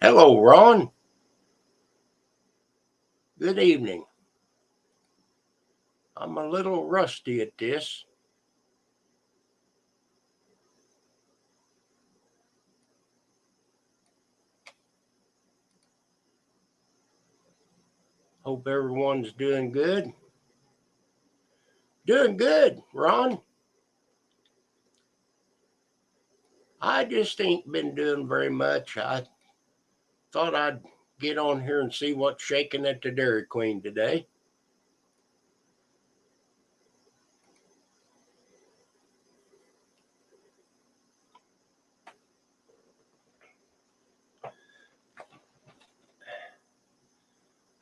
Hello, Ron. Good evening. I'm a little rusty at this. Hope everyone's doing good. Doing good, Ron. I just ain't been doing very much. I thought I'd get on here and see what's shaking at the Dairy Queen today.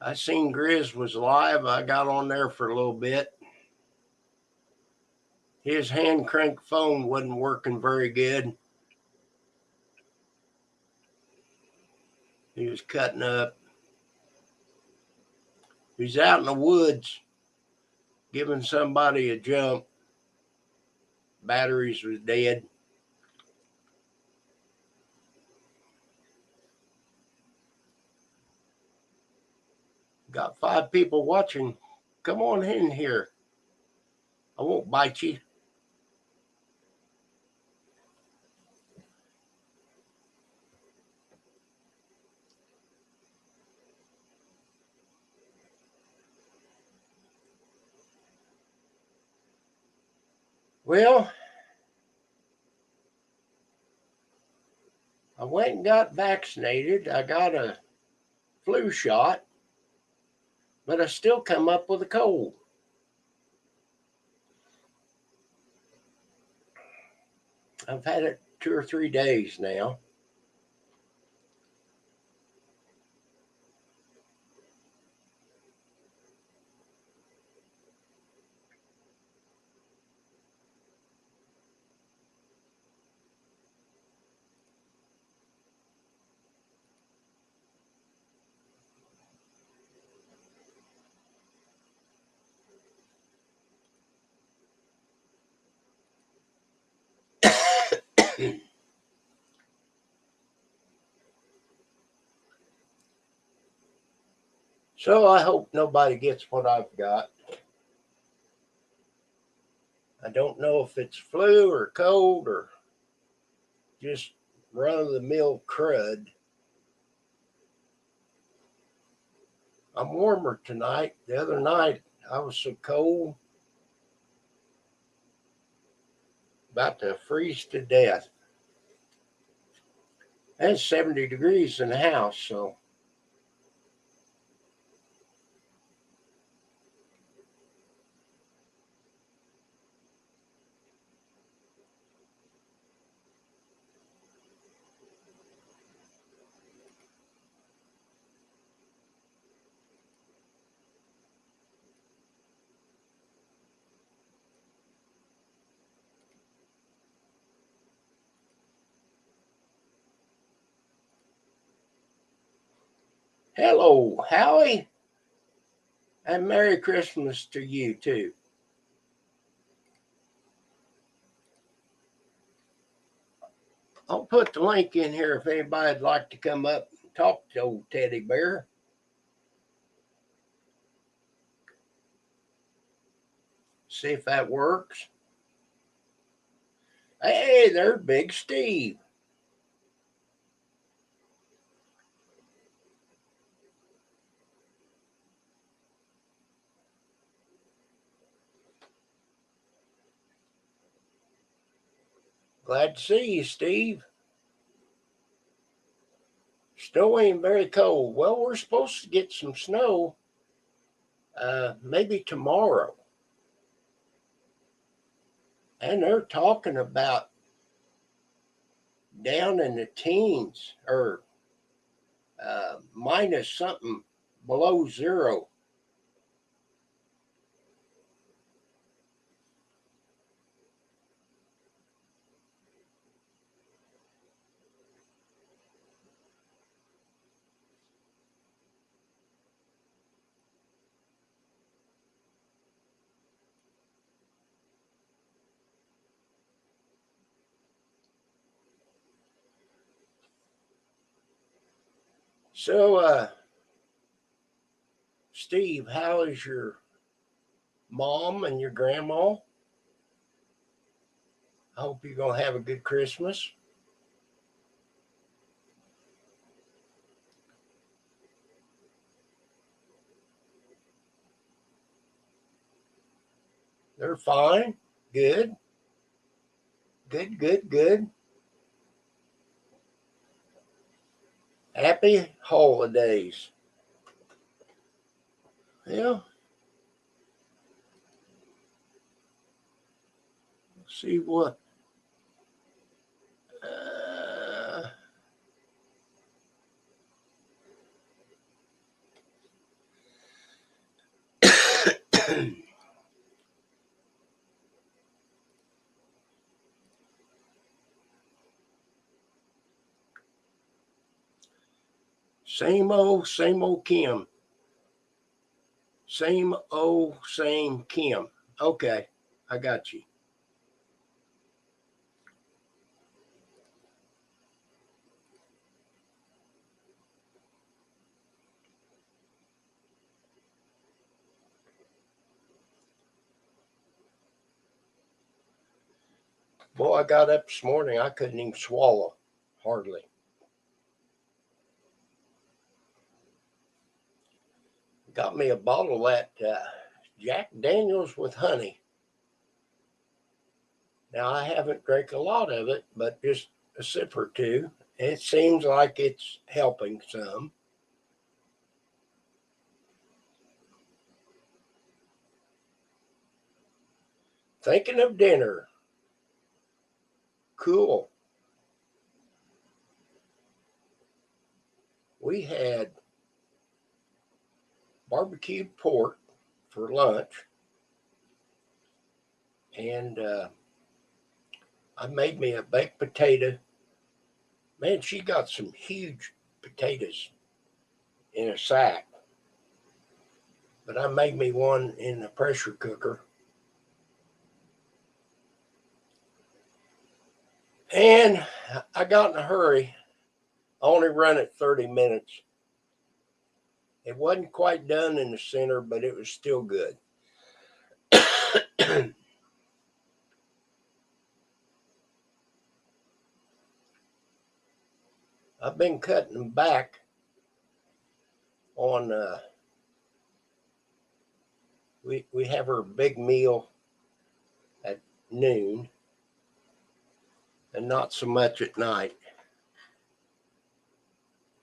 I seen Grizz was live. I got on there for a little bit. His hand crank phone wasn't working very good. He was cutting up. He's out in the woods giving somebody a jump. Batteries was dead. Got 5 people watching. Come on in here. I won't bite you. Well, I went and got vaccinated. I got a flu shot, but I still come up with a cold. I've had it 2 or 3 days now. So I hope nobody gets what I've got. I don't know if it's flu or cold or just run of the mill crud. I'm warmer tonight. The other night I was so cold, about to freeze to death. It's 70 degrees in the house, so hello, Howie, and Merry Christmas to you too. I'll put the link in here if anybody'd like to come up and talk to old Teddy Bear. See if that works. Hey, there's Big Steve. Glad to see you, Steve. Still ain't very cold. Well, we're supposed to get some snow maybe tomorrow. And they're talking about down in the teens or minus something below zero. So, Steve, how is your mom and your grandma? I hope you're going to have a good Christmas. They're fine. Good. Good, good, good. Happy holidays. Yeah. See what? Uh, same old Kim. Same Kim. Okay, I got you. Boy, I got up this morning. I couldn't even swallow, hardly. Got me a bottle of that Jack Daniels with honey. Now, I haven't drank a lot of it, but just a sip or two. It seems like it's helping some. Thinking of dinner. Cool. We had barbecued pork for lunch, and I made me a baked potato. Man, she got some huge potatoes in a sack, but I made me one in the pressure cooker. And I got in a hurry. I only run it 30 minutes. It wasn't quite done in the center, but it was still good. I've been cutting them back on. We have our big meal at noon, and not so much at night.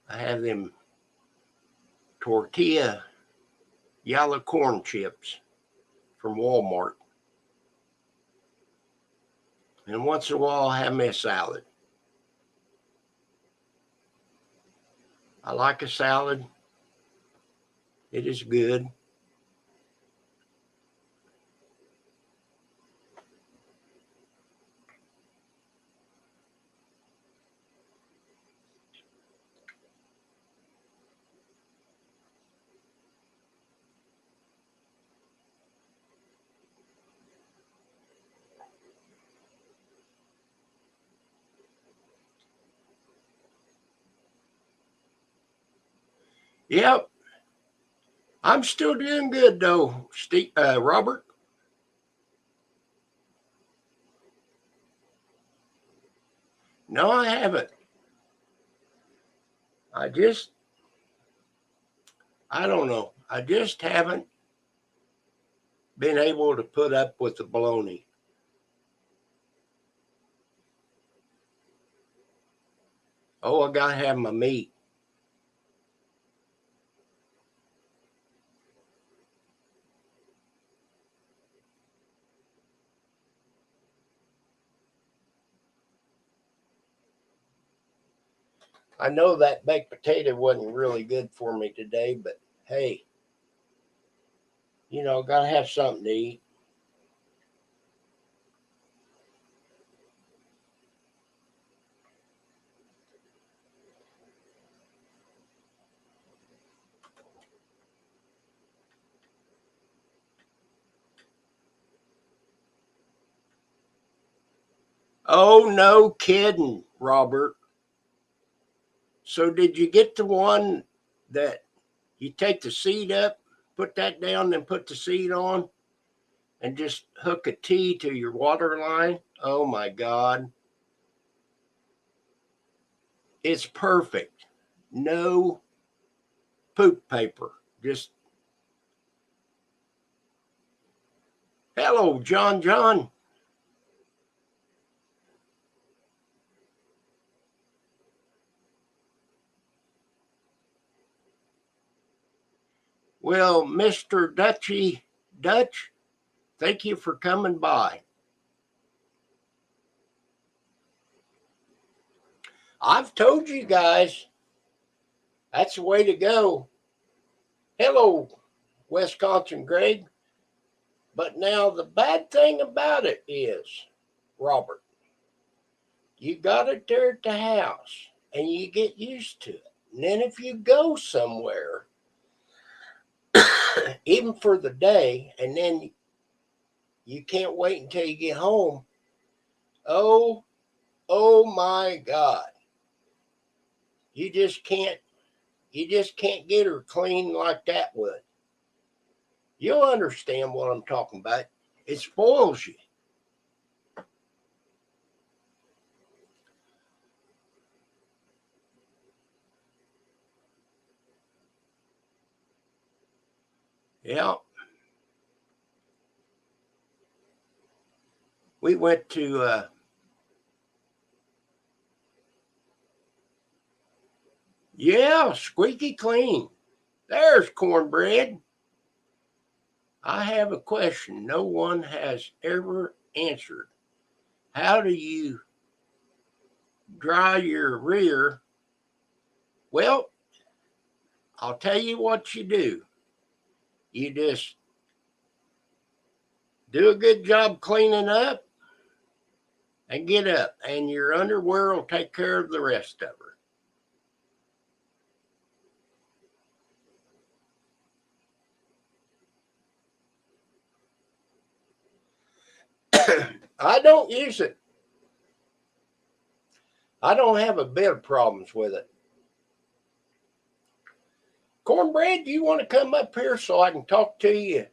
I have them tortilla yellow corn chips from Walmart, and once in a while I have me a salad. I like a salad. It is good. Yep, I'm still doing good though, Steve, Robert. No, I haven't. I just, I don't know. I just haven't been able to put up with the baloney. Oh, I gotta have my meat. I know that baked potato wasn't really good for me today, but hey, gotta have something to eat. Oh, no kidding, Robert. So did you get the one that you take the seat up, put that down, then put the seat on, and just hook a T to your water line. Oh my God. It's perfect. No poop paper. Just hello, John John. Well, Mr. Dutch, thank you for coming by. I've told you guys that's the way to go. Hello, Wisconsin Greg. But now the bad thing about it is, Robert, you got it there at the house and you get used to it. And then if you go somewhere, even for the day, and then you can't wait until you get home, oh my God. You just can't get her clean like that would. You'll understand what I'm talking about. It spoils you. Yeah. We went to yeah, squeaky clean. There's cornbread. I have a question no one has ever answered. How do you dry your rear? Well, I'll tell you what you do. You just do a good job cleaning up and get up, and your underwear will take care of the rest of her. I don't use it. I don't have a bit of problems with it. Cornbread, do you want to come up here so I can talk to you?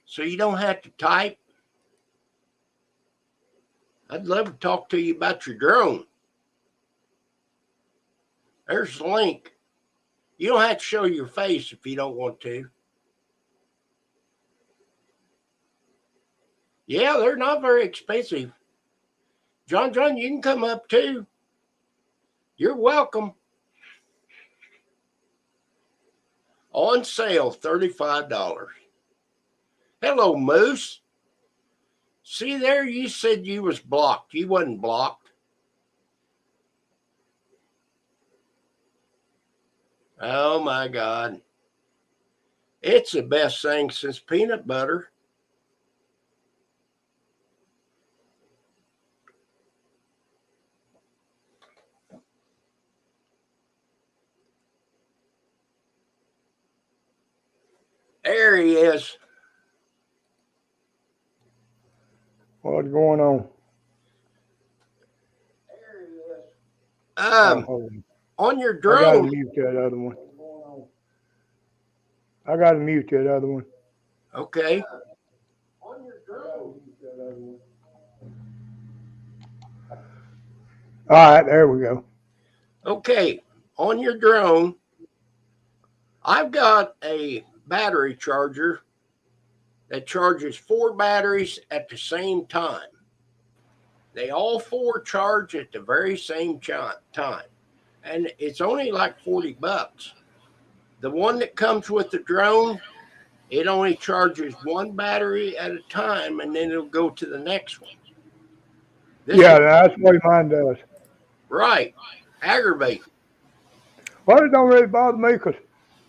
So you don't have to type? I'd love to talk to you about your drone. There's the link. You don't have to show your face if you don't want to. Yeah, they're not very expensive. John, you can come up too. You're welcome. On sale, $35. Hello, Moose. See there, you said you was blocked. You wasn't blocked. Oh my God. It's the best thing since peanut butter. There he is. What's going on? There he is. On your I gotta drone. mute that other one. I gotta mute that other one. Okay. On your drone. All right, there we go. Okay. On your drone, I've got a battery charger that charges 4 batteries at the same time. They all 4 charge at the very same time. And it's only like $40. The one that comes with the drone, it only charges 1 battery at a time, and then it'll go to the next one. That's what mine does. Right. Aggravating. Well, it don't really bother me because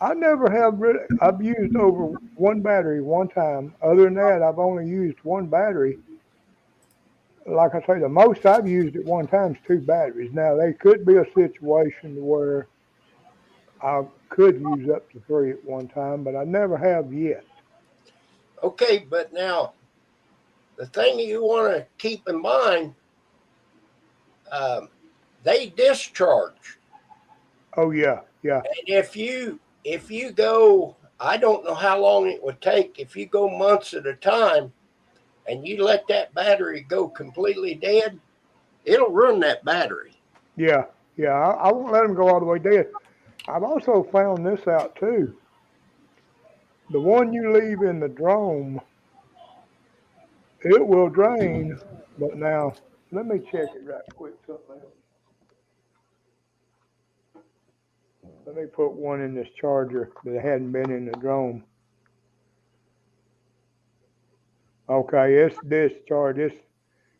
I never have I've used over 1 battery one time. Other than that, I've only used 1 battery. Like I say, the most I've used at one time is 2 batteries. Now, there could be a situation where I could use up to 3 at one time, but I never have yet. Okay, but now the thing you want to keep in mind, they discharge. Oh yeah, yeah, And if you go, I don't know how long it would take if you go months at a time and you let that battery go completely dead, it'll ruin that battery. yeah, yeah. I won't let them go all the way dead. I've also found this out too. The one you leave in the drum, it will drain. But now, let me check it right quick. Something else. Let me put one in this charger that hadn't been in the drum. Okay, it's discharged.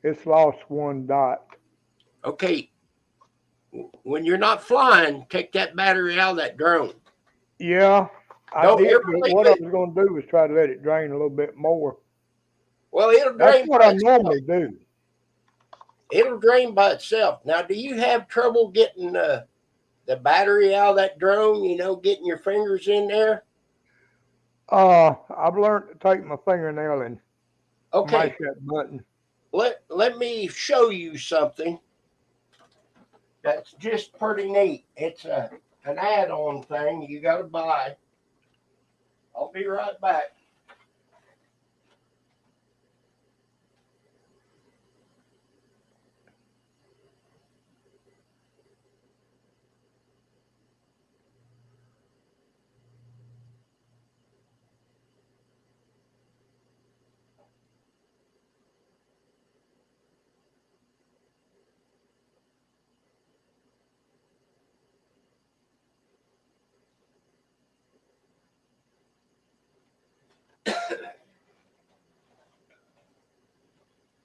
It's lost one dot. Okay, when you're not flying, take that battery out of that drone. Yeah, I Don't did, ever but leave what I it. was going to do was try to let it drain a little bit more. Well, it'll That's drain what by I itself. normally do. It'll drain by itself. Now, do you have trouble getting the battery out of that drone? Getting your fingers in there. I've learned to take my fingernail and mash Okay, that button. let me show you something that's just pretty neat. It's an add-on thing you got to buy. I'll be right back.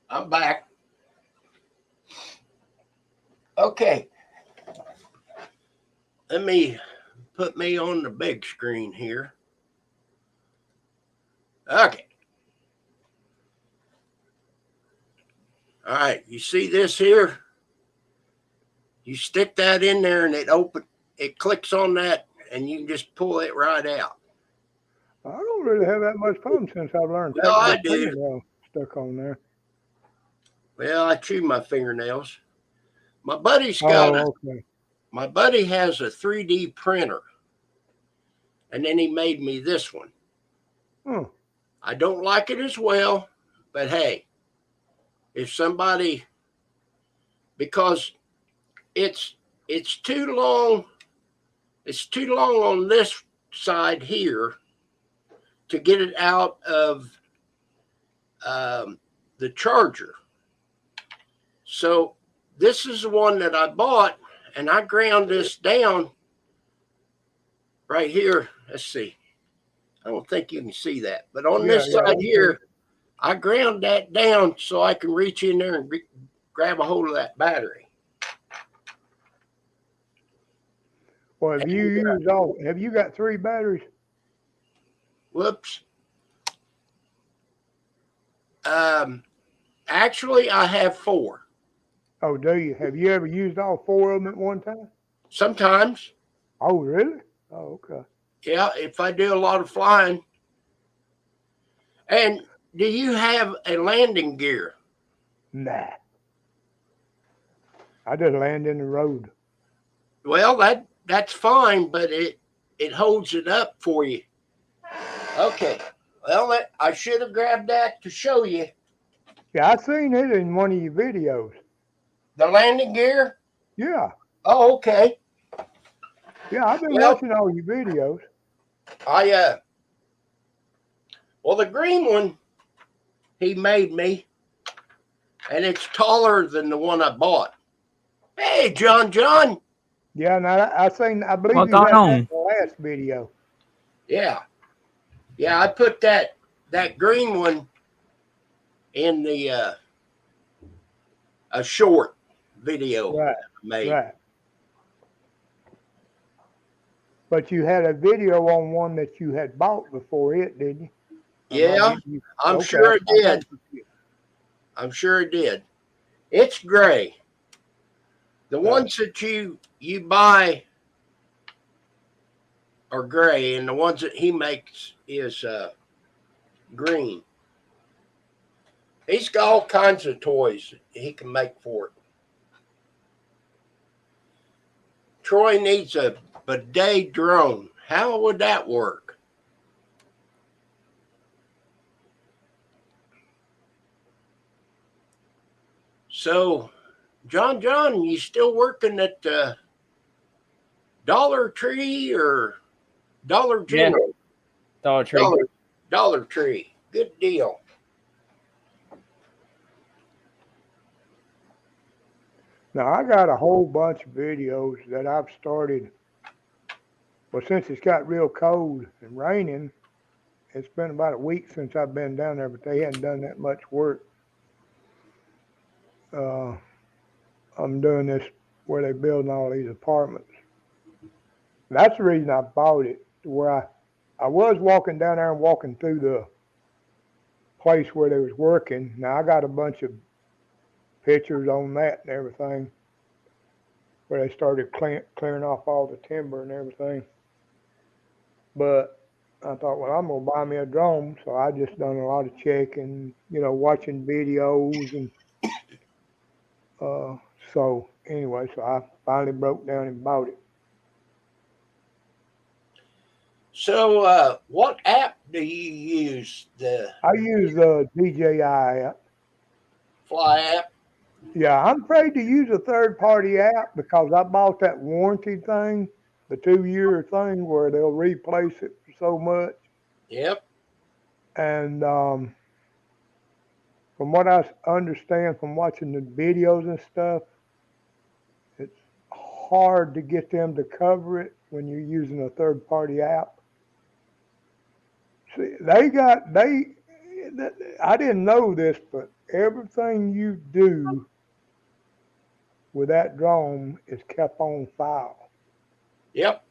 I'm back. Okay, let me put me on the big screen here. Okay. All right. You see this here? You stick that in there and it clicks on that and you can just pull it right out. I don't really have that much fun since I've learned to Well, take I this do. fingernail stuck on there. Well, I chew my fingernails. My buddy's got a Oh, okay. my buddy has a 3D printer and then he made me this one. Hmm. I don't like it as well, but hey, if somebody because it's it's too long it's too long on this side here to get it out of the charger. So this is the one that I bought, and I ground this down right here. Let's see. I don't think you can see that, but on Yeah, this yeah, side I see. here, I ground that down so I can reach in there and grab a hold of that battery. Well, And, have you got three batteries? whoops. Um, actually, I have four. Oh, do you? Have you ever used all four of them at one time? Sometimes, Oh, really? Oh, okay. yeah, if I do a lot of flying. And do you have a landing gear? Nah, I just land in the road. Well, that's fine, but it holds it up for you. Okay. Well, I should have grabbed that to show you Yeah, I seen it in one of your videos. the landing gear. Yeah, Oh, okay. yeah, I've been Well, watching all your videos. I well the green one he made me, and it's taller than the one I bought. Hey, John. Yeah, and I believe What's you going had that in on? the last video. Yeah, yeah. I put that green one in the a short video Right, I made. right. But you had a video on one that you had bought before it, didn't you? Am I Yeah, getting you? I'm Okay, sure it I got did. you. I'm sure it did. It's gray. The Right. ones that you buy are gray, and the ones that he makes is green. He's got all kinds of toys he can make for it. Troy needs a bidet drone. How would that work? So, John, you still working at Dollar Tree or Dollar Yeah, General? Dollar Tree. Dollar Tree. Good deal. Now I got a whole bunch of videos that I've started. Well, since it's got real cold and raining, it's been about a week since I've been down there, but they hadn't done that much work. Uh, I'm doing this where they're building all these apartments. That's the reason I bought it. To where I was walking down there and walking through the place where they was working. Now I got a bunch of pictures on that and everything, where they started clearing off all the timber and everything. But I thought, well, I'm gonna buy me a drone, so I just done a lot of checking, watching videos, and uh, so anyway, so I finally broke down and bought it. So, what app do you use? The I use the DJI app. Fly app? Yeah, I'm afraid to use a third party app because I bought that warranty thing, the 2 year thing where they'll replace it for so much. Yep. And from what I understand from watching the videos and stuff, it's hard to get them to cover it when you're using a third party app. See, I didn't know this, but everything you do with that drone is kept on file. Yep.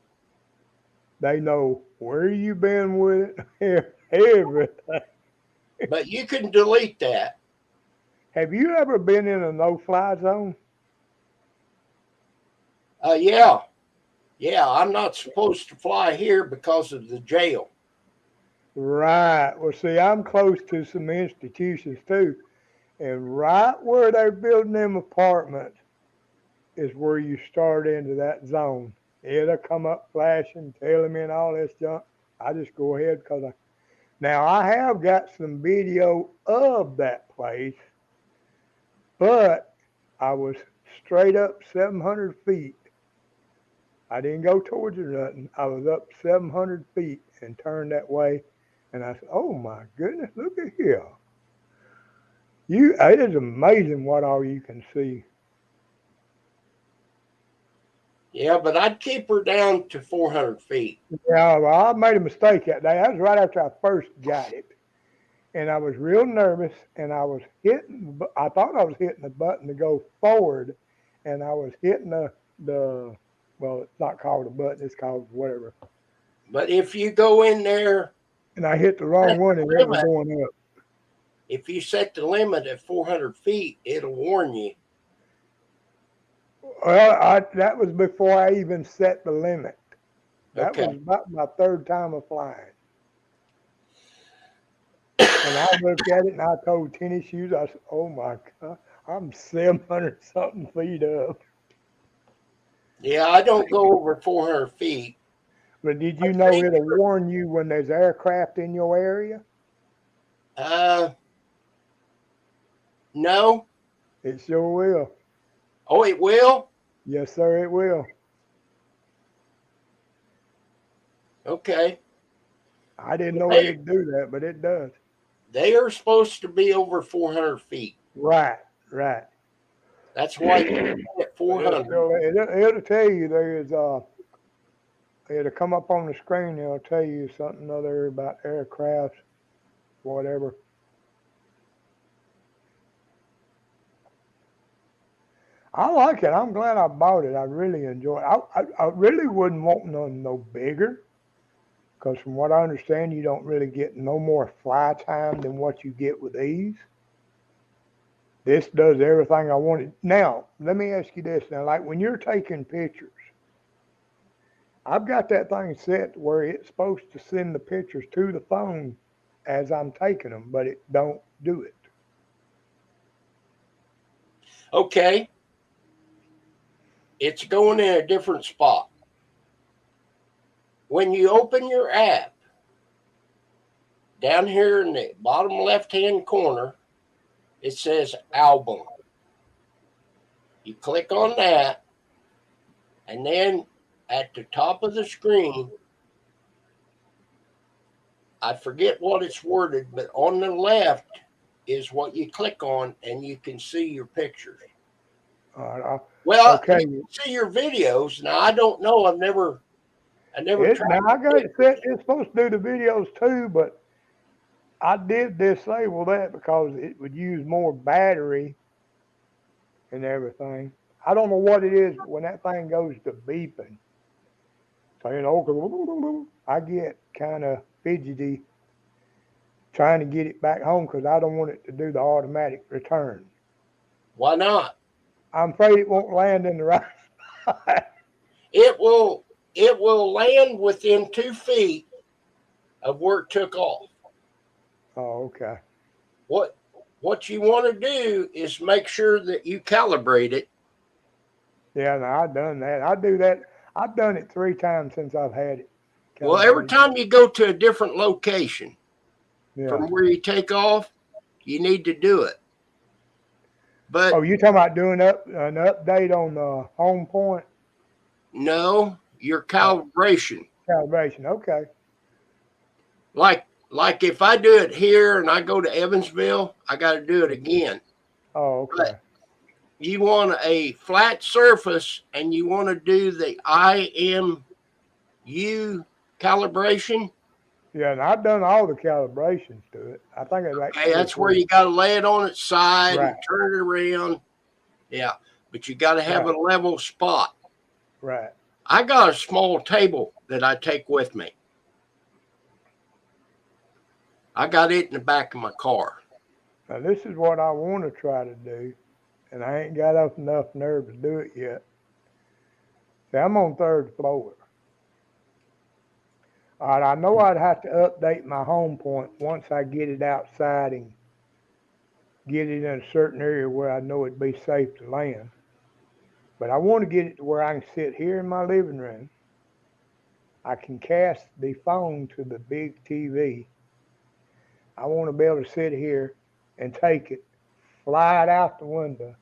They know where you been with it, everything. But you can delete that. Have you ever been in a no-fly zone? Yeah. Yeah, I'm not supposed to fly here because of the jail. Right. Well, see, I'm close to some institutions too, and right where they're building them apartments is where you start into that zone. It'll come up flashing, telling me and all this junk. I just go ahead because now I have got some video of that place, but I was straight up 700 feet. I didn't go towards it or nothing. I was up 700 feet and turned that way, and I said, "Oh my goodness, look at here! It is amazing what all you can see." Yeah, but I'd keep her down to 400 feet. Yeah, well, I made a mistake that day. That was right after I first got it, and I was real nervous, and I was hitting. I thought I was hitting the button to go forward, and I was hitting the. Well, it's not called a button; it's called whatever. But if you go in there, And I hit the wrong one, and it was going up. if you set the limit at 400 feet, it'll warn you. Well, that was before I even set the limit. That Okay. was about my third time of flying. And I looked at it and I told Tennis Shoes, I said, "Oh my God, I'm 700 something feet up." Yeah, I don't go over 400 feet. But did you know it'll warn you when there's aircraft in your area? No. It sure will. Oh, it will? Yes, sir, it will. Okay. I didn't know it'd do that, but it does. They are supposed to be over 400 feet. Right, right. That's why at 400. It'll tell you it'll come up on the screen. It'll tell you something other about aircraft, whatever. I like it. I'm glad I bought it. I really enjoy it. I really wouldn't want none no bigger, because from what I understand, you don't really get no more fly time than what you get with these. This does everything I wanted. Now, let me ask you this. Now, like when you're taking pictures, I've got that thing set where it's supposed to send the pictures to the phone as I'm taking them, but it don't do it. Okay. it's going in a different spot. When you open your app, down here in the bottom left-hand corner, it says album. You click on that, and then at the top of the screen, I forget what it's worded, but on the left is what you click on, and you can see your pictures. Well, okay. you can see your videos. Now, I don't know. I never tried. Now I got it set. It's supposed to do the videos too, but I did disable that because it would use more battery and everything. I don't know what it is when that thing goes to beeping. So, you know, I get kind of fidgety trying to get it back home because I don't want it to do the automatic return. Why not? I'm afraid it won't land in the right spot. It will land within 2 feet of where it took off. Oh, okay. What you want to do is make sure that you calibrate it. Yeah, no, I've done that. I do that. I've done it 3 times since I've had it. Well, every time you go to a different location from where you take off, you need to do it. But oh, you talking about doing an update on the home point? No, your calibration. Calibration, okay. Like if I do it here and I go to Evansville, I got to do it again. Oh, okay. But you want a flat surface and you want to do the IMU calibration. Yeah, and I've done all the calibrations to it. I think it's like that's where you got to lay it on its side right. and turn it around. Yeah, but you got to have a level spot. Right. I got a small table that I take with me. I got it in the back of my car. Now, this is what I want to try to do, and I ain't got up enough nerve to do it yet. See, I'm on 3rd floor. All right, I know I'd have to update my home point once I get it outside and get it in a certain area where I know it'd be safe to land. But I want to get it to where I can sit here in my living room. I can cast the phone to the big TV. I want to be able to sit here and take it, fly it out the window,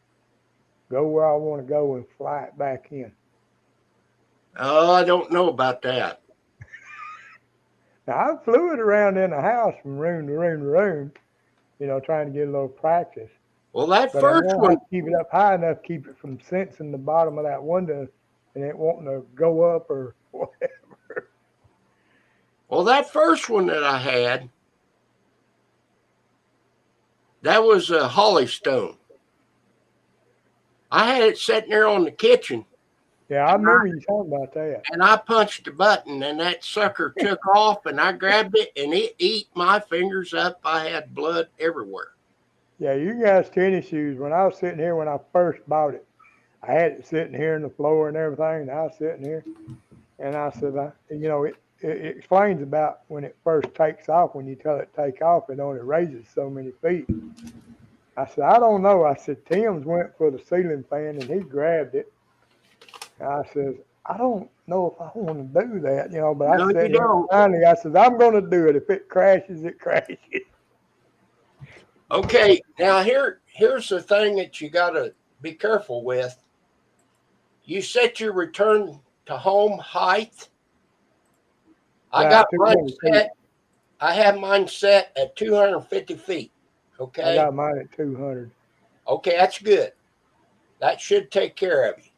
go where I want to go, and fly it back in. Oh, I don't know about that. Now, I flew it around in the house from room to room to room, you know, trying to get a little practice. Well, that but first I one, keep it up high enough, keep it from sensing the bottom of that window and it wanting to go up or whatever. Well, that first one that I had, that was a Hollystone. I had it sitting there on the kitchen. Yeah, I remember you talking about that. And I punched the button, and that sucker took off, and I grabbed it, and it ate my fingers up. I had blood everywhere. Yeah, you guys' tennis shoes. When I was sitting here when I first bought it, I had it sitting here on the floor and everything, and I was sitting here, and I said, you know, it explains about when it first takes off. When you tell it to take off, it only raises so many feet. I said, I don't know. I said, Tim's went for the ceiling fan, and he grabbed it. And I said, I don't know if I want to do that, you know, but I said, finally, I said, I'm going to do it. If it crashes, it crashes. Okay, now here's the thing that you got to be careful with. You set your return to home height. I got mine set. I have mine set at 250 feet. Okay. I got mine at 200. Okay, that's good. That should take care of you.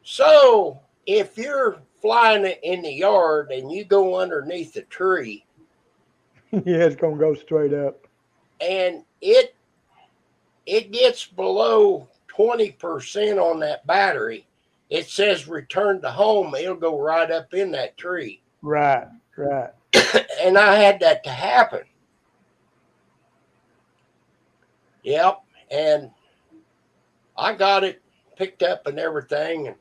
So if you're flying it in the yard and you go underneath a tree, yeah, it's gonna go straight up. And it gets below 20% on that battery, it says return to home. It'll go right up in that tree. Right. And I had that to happen. Yep. And I got it picked up and everything. And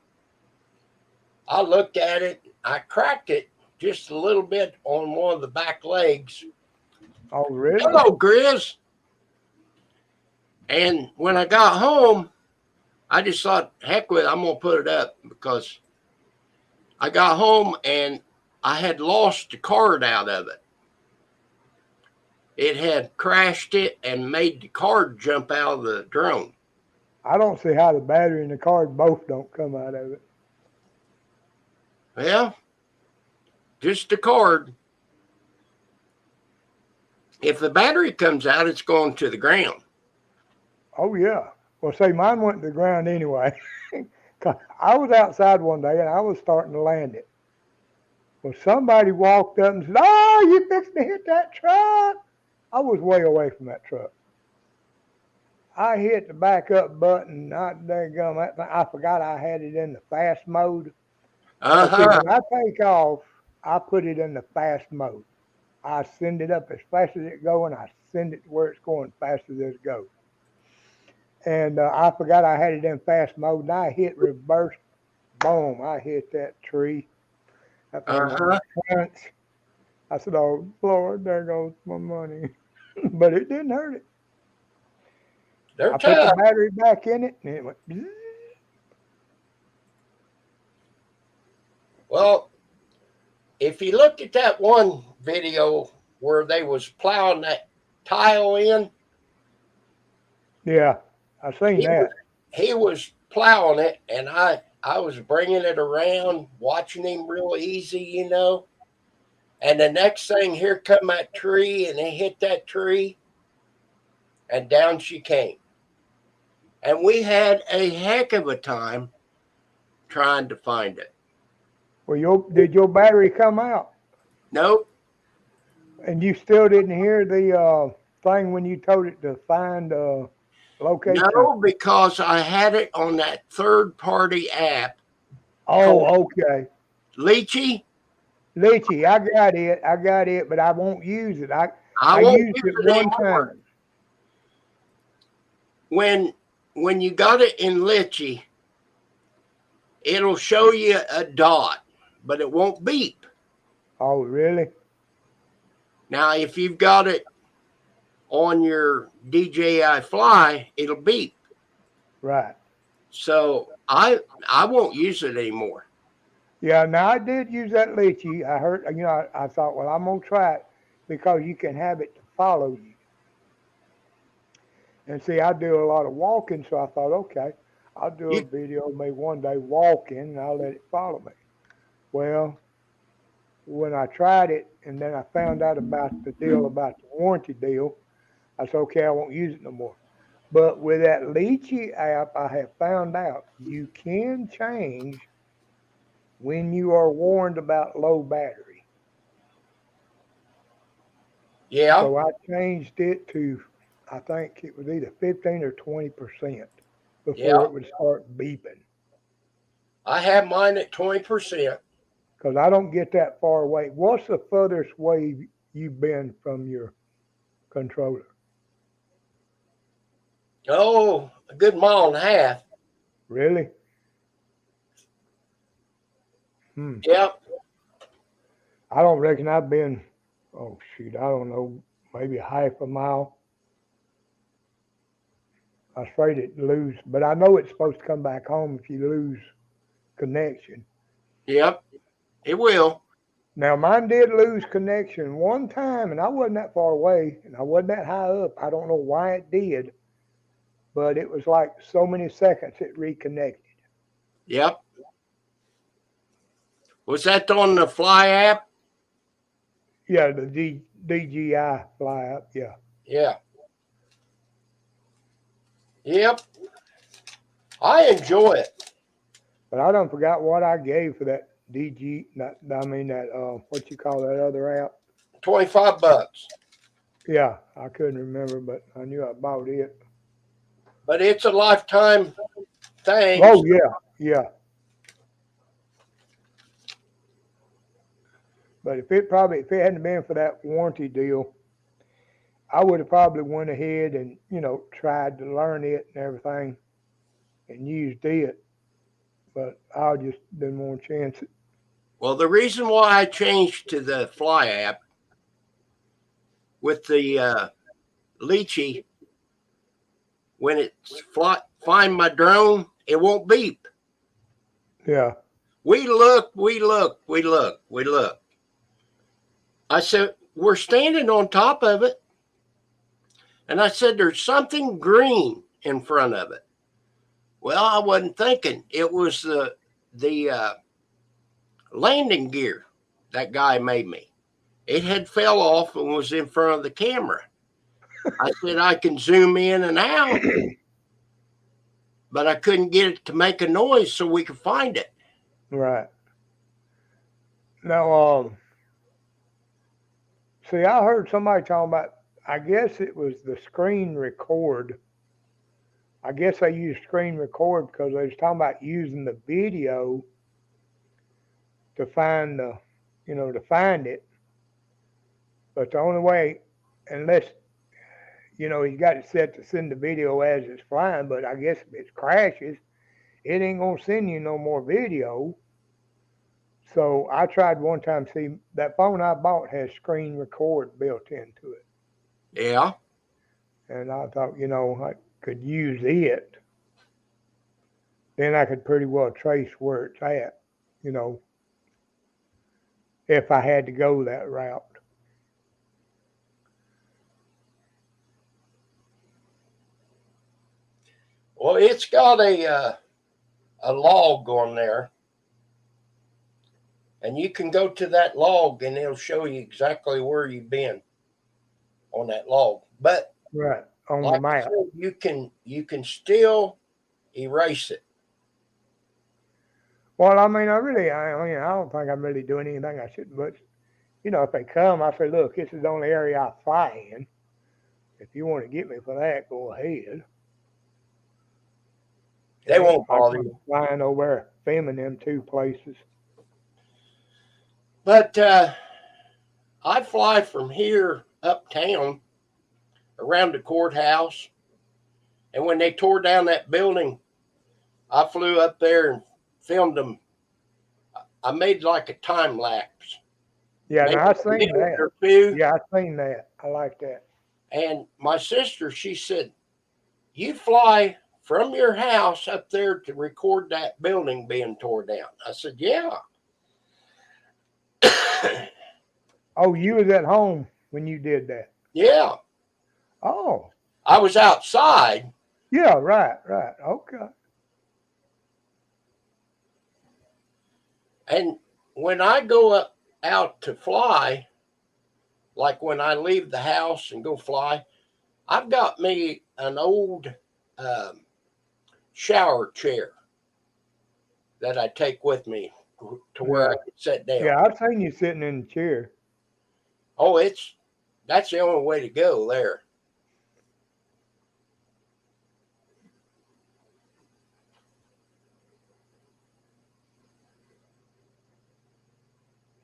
I looked at it. I cracked it just a little bit on one of the back legs. Oh, really? Hello, Grizz. And when I got home, I just thought, heck with it, I'm gonna put it up because I got home and I had lost the card out of it. It had crashed it and made the card jump out of the drone. I don't see how the battery and the card both don't come out of it. Well, just the card. If the battery comes out, it's going to the ground. Oh yeah. Well, say mine went to the ground anyway. 'Cause I was outside one day and I was starting to land it. Well, somebody walked up and said, "Oh, you fixed to hit that truck." I was way away from that truck. I hit the backup button. Not daggum, I forgot I had it in the fast mode. But see, Uh-huh. when I take off, I put it in the fast mode. I send it up as fast as it go, and I send it to where it's going fast as it goes. And I forgot I had it in fast mode, and I hit reverse. Boom! I hit that tree. That thing went Uh-huh. crunch. I said, "Oh Lord, there goes my money," but it didn't hurt it. They're I put the tough. battery back in it, and it went. Bzzz. Well, if you looked at that one video where they was plowing that tile in, Yeah, I seen he was that. he was plowing it, and I was bringing it around, watching him real easy, you know. And the next thing, here come that tree, and he hit that tree, and down she came. And we had a heck of a time trying to find it. Well, did your battery come out? Nope, And you still didn't hear the thing when you told it to find location? no, because I had it on that third party app called Oh, okay. Leechy. Litchi, I got it. I got it, but I won't use it. I I won't used use it it one anymore. time. When you got it in Litchi, it'll show you a dot, but it won't beep. Oh, really? Now, if you've got it on your DJI Fly, it'll beep. Right. So I won't use it anymore. Yeah. Now I did use that Litchi. I heard. I thought, well, I'm gonna try it because you can have it to follow you. And see, I do a lot of walking, so I thought, okay, I'll do a You video of me one day walking, and I'll let it follow me. Well, when I tried it, and then I found out about the deal about the warranty deal, I said, okay, I won't use it no more. But with that Leechy app, I have found out you can change when you are warned about low battery. yeah, So I changed it to, I think it was either 15 or 20% before yeah. it would start beeping. I have mine at 20%. Because I don't get that far away. What's the furthest way you've been from your controller? Oh, a good mile and a half. Really? Hmm. Yep. I don't reckon I've been, oh shoot, I don't know, maybe half a mile. I was afraid it'd lose, but I know it's supposed to come back home if you lose connection. Yep. It will. Now mine did lose connection one time, and I wasn't that far away, and I wasn't that high up. I don't know why it did, but it was like so many seconds it reconnected. Yep. Was that on the Fly app? Yeah, the DJI fly up. Yeah, Yeah. Yep. I enjoy it. but I don't forgot what I gave for that DG. Not, I mean that what you call that other app? $25. Yeah, I couldn't remember, but I knew I bought it. But it's a lifetime thing. Oh yeah, yeah. But if it hadn't been for that warranty deal, I would have probably went ahead and tried to learn it and everything and used it. But I just didn't want to chance it. Well, the reason why I changed to the Fly app with the Leechy, when it's find my drone, it won't beep. Yeah. We look. I said, we're standing on top of it. And I said, there's something green in front of it. Well, I wasn't thinking. It was the landing gear that guy made me. It had fell off and was in front of the camera. I said, I can zoom in and out, but I couldn't get it to make a noise so we could find it. Right. Now, see, I heard somebody talking about, I guess it was the screen record. I guess they used screen record because they was talking about using the video to find to find it. But the only way, unless, you got it set to send the video as it's flying, but I guess if it crashes, it ain't gonna send you no more video. So I tried one time. See, that phone I bought has screen record built into it, Yeah. and I thought, I could use it. Then I could pretty well trace where it's at, you know, if I had to go that route. Well, it's got a log on there, and you can go to that log, and it'll show you exactly where you've been on that log. But Right on the like I map. said, you can still erase it. Well, I mean, I don't think I'm really doing anything I shouldn't. But if they come, I say, look, this is the only area I fly in. If you want to get me for that, go ahead. They won't bother you. Flying over there, filming them two places. But I fly from here uptown around the courthouse. And when they tore down that building, I flew up there and filmed them. I made like a time lapse. Yeah, Maybe now I've a seen minute that. or two. Yeah, I've seen that. I like that. And my sister, she said, you fly from your house up there to record that building being torn down. I said, yeah. Oh, you was at home when you did that. Yeah. Oh. I was outside. Yeah, right. Okay. And when I go out to fly, like when I leave the house and go fly, I've got me an old shower chair that I take with me to where I can sit down. Yeah, I've seen you sitting in the chair. Oh, that's the only way to go there.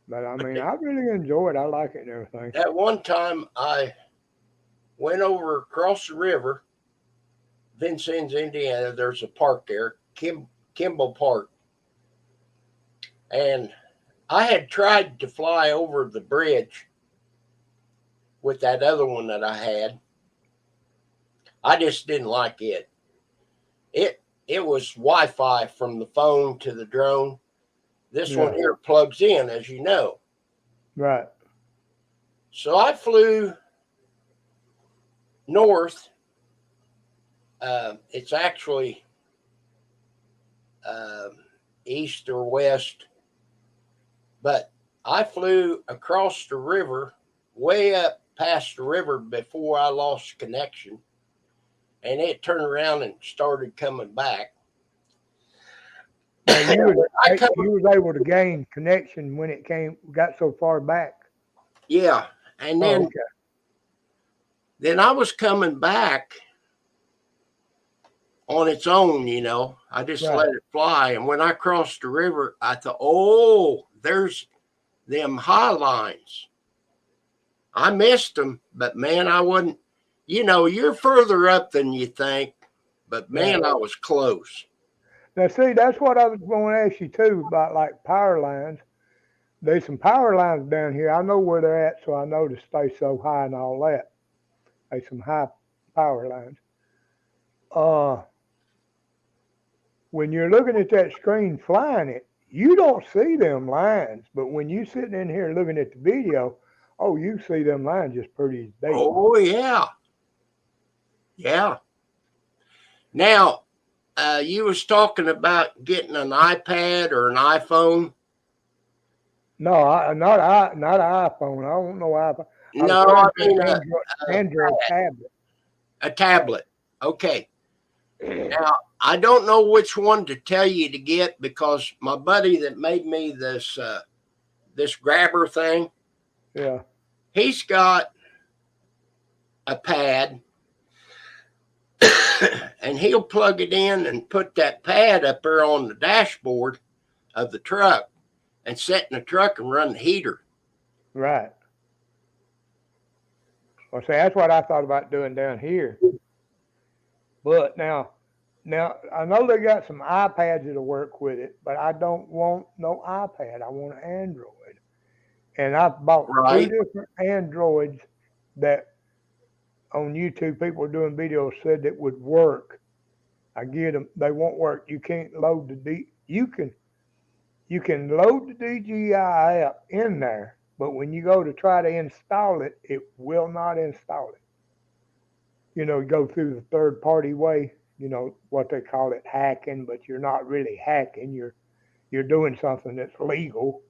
But I mean, I really enjoy it. I like it and everything. At one time, I went over across the river, Vincennes, Indiana. There's a park there, Kimball Park. And I had tried to fly over the bridge with that other one that I had. I just didn't like it. It was Wi-Fi from the phone to the drone. This one here plugs in, as you know. Right. So I flew north. It's actually east or west, but I flew across the river, way up past the river before I lost connection, and it turned around and started coming back. You was able to gain connection when it got so far back. Yeah, and then then I was coming back on its own, I just let it fly. And when I crossed the river, I thought, oh, there's them high lines. I missed them, but man, I wasn't, you're further up than you think, but man, I was close. Now, see, that's what I was going to ask you too about like power lines. There's some power lines down here. I know where they're at, so I know to stay so high and all that. There's some high power lines. when you're looking at that screen flying it, you don't see them lines. But when you sitting in here looking at the video, oh, you see them lines just pretty as day. Oh yeah, yeah. Now, you was talking about getting an iPad or an iPhone. No, not an iPhone. I don't know iPhone. I was No, I trying to mean say Android tablet. a tablet. Okay. Now, I don't know which one to tell you to get because my buddy that made me this grabber thing, Yeah. he's got a pad and he'll plug it in and put that pad up there on the dashboard of the truck and sit in the truck and run the heater. Right. Well, see, that's what I thought about doing down here. But now I know they got some iPads that'll work with it, but I don't want no iPad. I want an Android. And I bought Right. 2 different Androids that on YouTube people doing videos said that would work. I get them. They won't work. You can't load you can load the DJI app in there, but when you go to try to install it, it will not install it. Go through the third party way, what they call it hacking, but you're not really hacking. You're doing something that's legal.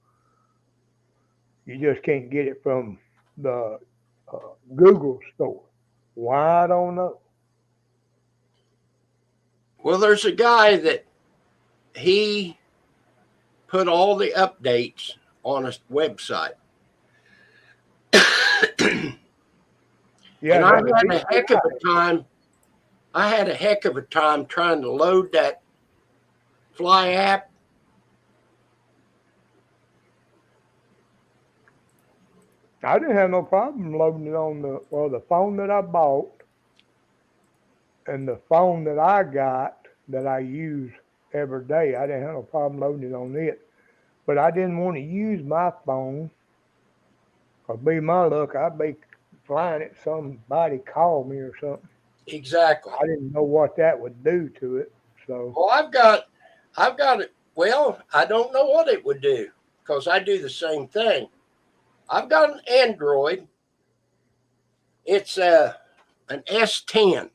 You just can't get it from the Google store. Why, I don't know. Well, there's a guy that he put all the updates on a website. Yeah, and I had a heck of a time. I had a heck of a time trying to load that Fly app. I didn't have no problem loading it on the phone that I bought and the phone that I got that I use every day. I didn't have no problem loading it on it. But I didn't want to use my phone. Or be my luck, I'd be flying it, somebody called me or something. Exactly. I didn't know what that would do to it. So Well, I've got it. Well, I don't know what it would do because I do the same thing. I've got an Android. It's an S10.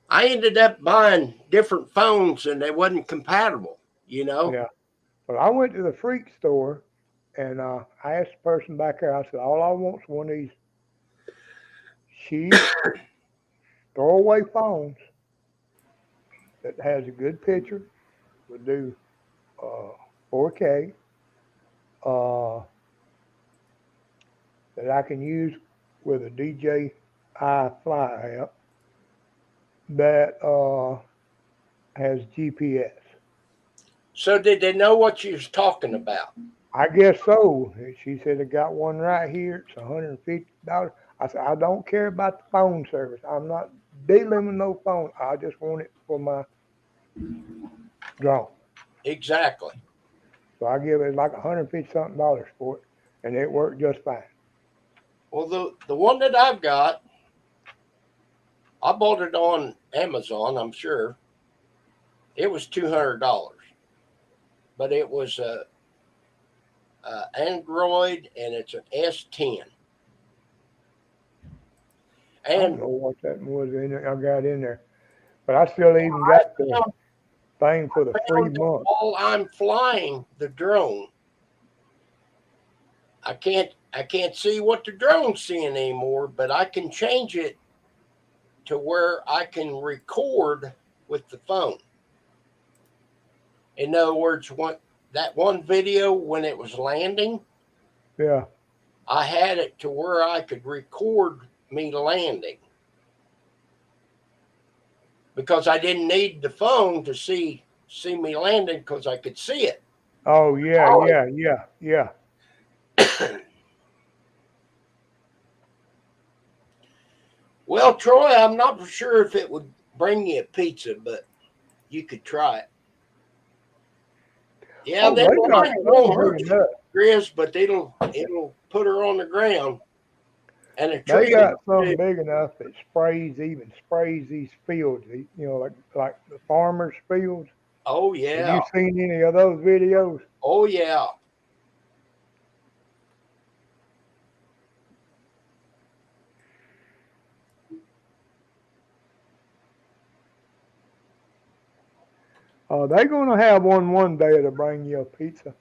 I ended up buying different phones and they wasn't compatible, yeah. Well, I went to the freak store and I asked the person back there, I said, all I want is one of these cheap throwaway phones that has a good picture, would do 4K, that I can use with a DJI Fly app that has GPS. So did they know what you was talking about? I guess so. She said, I got one right here. It's $150. I said, I don't care about the phone service. I'm not dealing with no phone. I just want it for my drone. Exactly. So I give it like $150 something for it, and it worked just fine. Well, the one that I've got, I bought it on Amazon, I'm sure. It was $200, but it was a Android and it's an S10. I don't And know what that was in there. I got in there, but I still even got the thing for the free month. while I'm flying the drone, I can't see what the drone's seeing anymore, but I can change it to where I can record with the phone. In other words, that one video when it was landing, Yeah. I had it to where I could record me landing because I didn't need the phone to see me landing because I could see it. Oh yeah. Well, Troy, I'm not sure if it would bring you a pizza, but you could try it. Yeah, Oh, that they got line won't hurt big you, enough. Chris, but it'll put her on the ground. And a They tree. got something big enough that sprays these fields. Like the farmers' fields. Oh Have yeah. you seen any of those videos? Oh yeah. They're gonna have one day to bring you a pizza.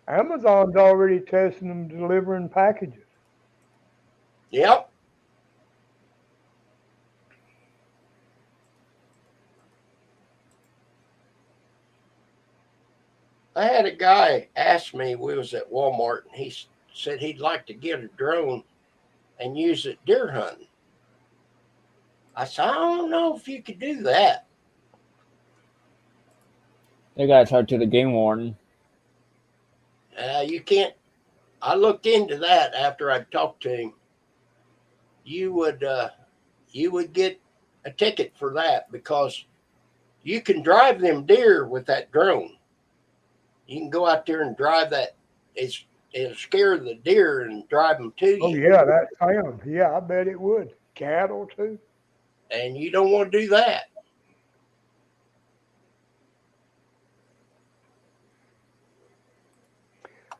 Amazon's already testing them delivering packages. Yep. I had a guy ask me, we was at Walmart, and he said he'd like to get a drone and use it deer hunting. I said, I don't know if you could do that. They got to talk to the game warden. You can't. I looked into that after I talked to him. You would get a ticket for that because you can drive them deer with that drone. You can go out there and drive that. It'll scare the deer and drive them to Oh you. yeah, that sound. Yeah, I bet it would. Cattle too. And you don't want to do that.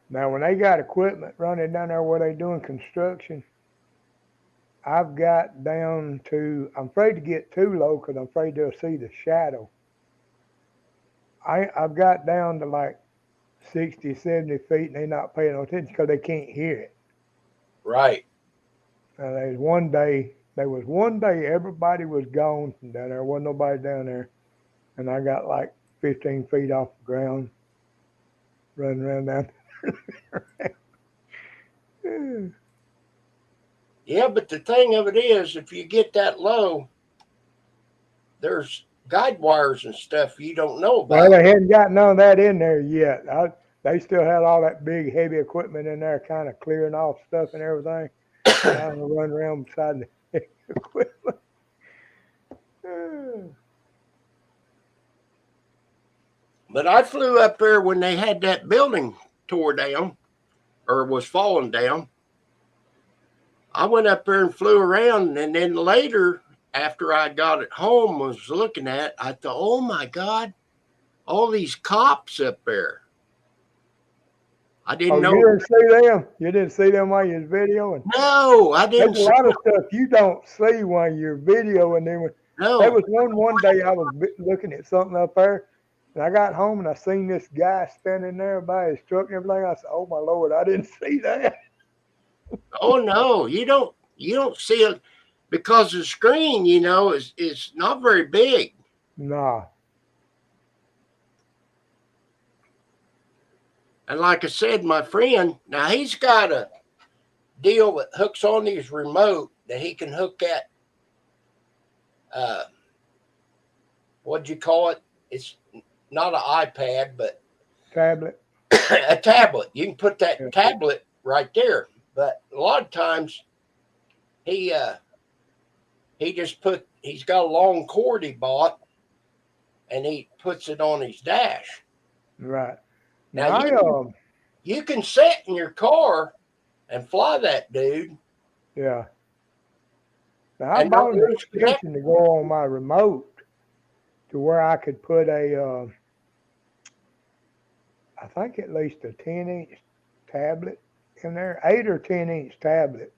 Now, when they got equipment running down there where they doing construction, I've got down to. I'm afraid to get too low because I'm afraid they'll see the shadow. I've got down to like 60, 70 feet, and they're not paying no attention because they can't hear it. Right. And there was one day everybody was gone from down there. Wasn't nobody down there. And I got like 15 feet off the ground, running around down there. Yeah, but the thing of it is, if you get that low, there's guide wires and stuff you don't know Well, about. they hadn't got none of that in there yet. They still had all that big, heavy equipment in there, kind of clearing off stuff and everything. And I'm gonna run around beside the equipment. But I flew up there when they had that building tore down or was falling down. I went up there and flew around, and then later, after I got it home, was looking at it, I thought, oh my God, all these cops up there. I didn't know. You didn't see them? You didn't see them while you was videoing? No, I didn't. There's a lot of stuff you don't see while you're videoing. No. There was one day I was looking at something up there, and I got home and I seen this guy standing there by his truck and everything. I said, "Oh my Lord, I didn't see that." Oh no, you don't see it because the screen, is not very big. Nah. And like I said, my friend, now he's got a deal that hooks on his remote that he can hook at. What'd you call it? It's not an iPad, but Tablet. a tablet. You can put that tablet right there. But a lot of times, he's got a long cord he bought, and he puts it on his dash. Right. Now you can sit in your car and fly that dude. Yeah. Now I bought an extension to go on my remote to where I could put I think at least a 10-inch tablet in there, 8 or 10-inch tablet.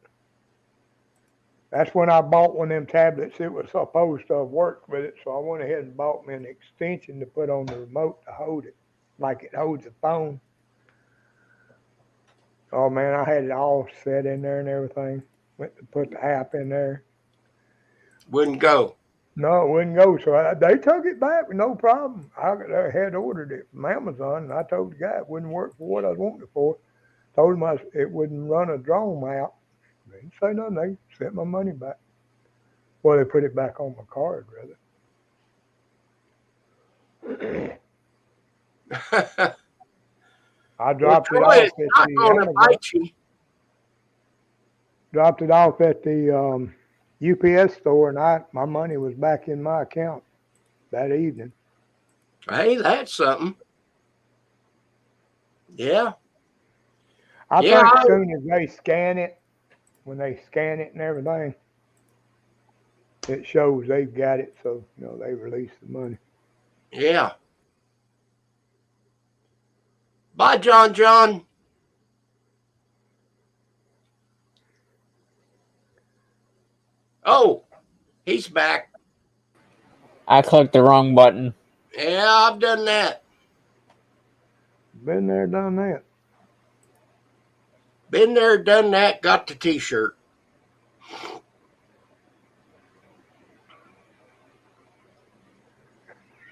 That's when I bought one of them tablets. It was supposed to have worked with it, so I went ahead and bought me an extension to put on the remote to hold it, like it holds a phone. Oh man, I had it all set in there and everything. Went to put the app in there. Wouldn't go. No, it wouldn't go. So they took it back with no problem. I had ordered it from Amazon, and I told the guy it wouldn't work for what I wanted it for. Told him it wouldn't run a drone mount. They didn't say nothing. They sent my money back. Well, they put it back on my card, rather. I dropped it off at the dropped it off at the UPS store, and my money was back in my account that evening. Hey, that's something. Yeah. I think as soon as they scan it, when they scan it and everything, it shows they've got it, so they release the money. Yeah. Bye, John John. Oh, he's back. I clicked the wrong button. Yeah, I've done that. Been there, done that. Been there, done that, got the t-shirt.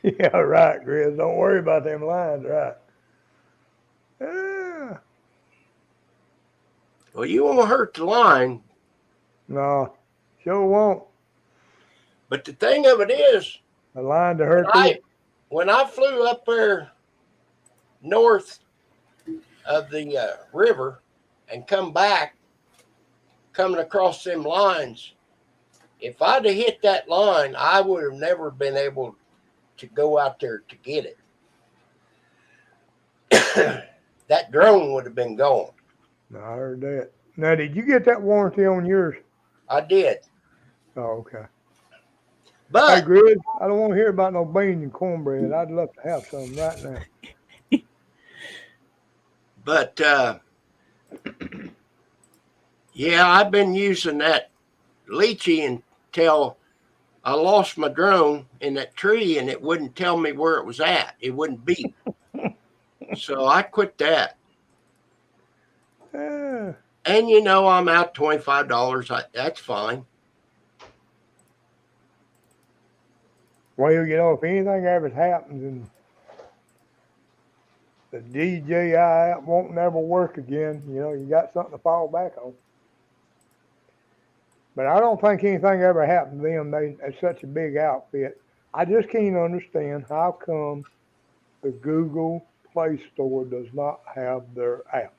Yeah, right, Grizz. Don't worry about them lines, right? Yeah. Well, you won't hurt the line. No, sure won't. But the thing of it is, The line to hurt you. when I flew up there north of the river and come back, coming across them lines, if I'd have hit that line, I would have never been able to go out there to get it. That drone would have been gone. No, I heard that. Now, did you get that warranty on yours? I did. Oh, okay. Hey, But Grizz, I don't want to hear about no beans and cornbread. I'd love to have some right now. But yeah, I've been using that Leachy until I lost my drone in that tree and it wouldn't tell me where it was at. It wouldn't beep. So I quit that. Yeah. And I'm out $25. That's fine. Well, if anything ever happens and the DJI app won't never work again, you got something to fall back on. But I don't think anything ever happened to them. They're such a big outfit. I just can't understand how come the Google Play Store does not have their app.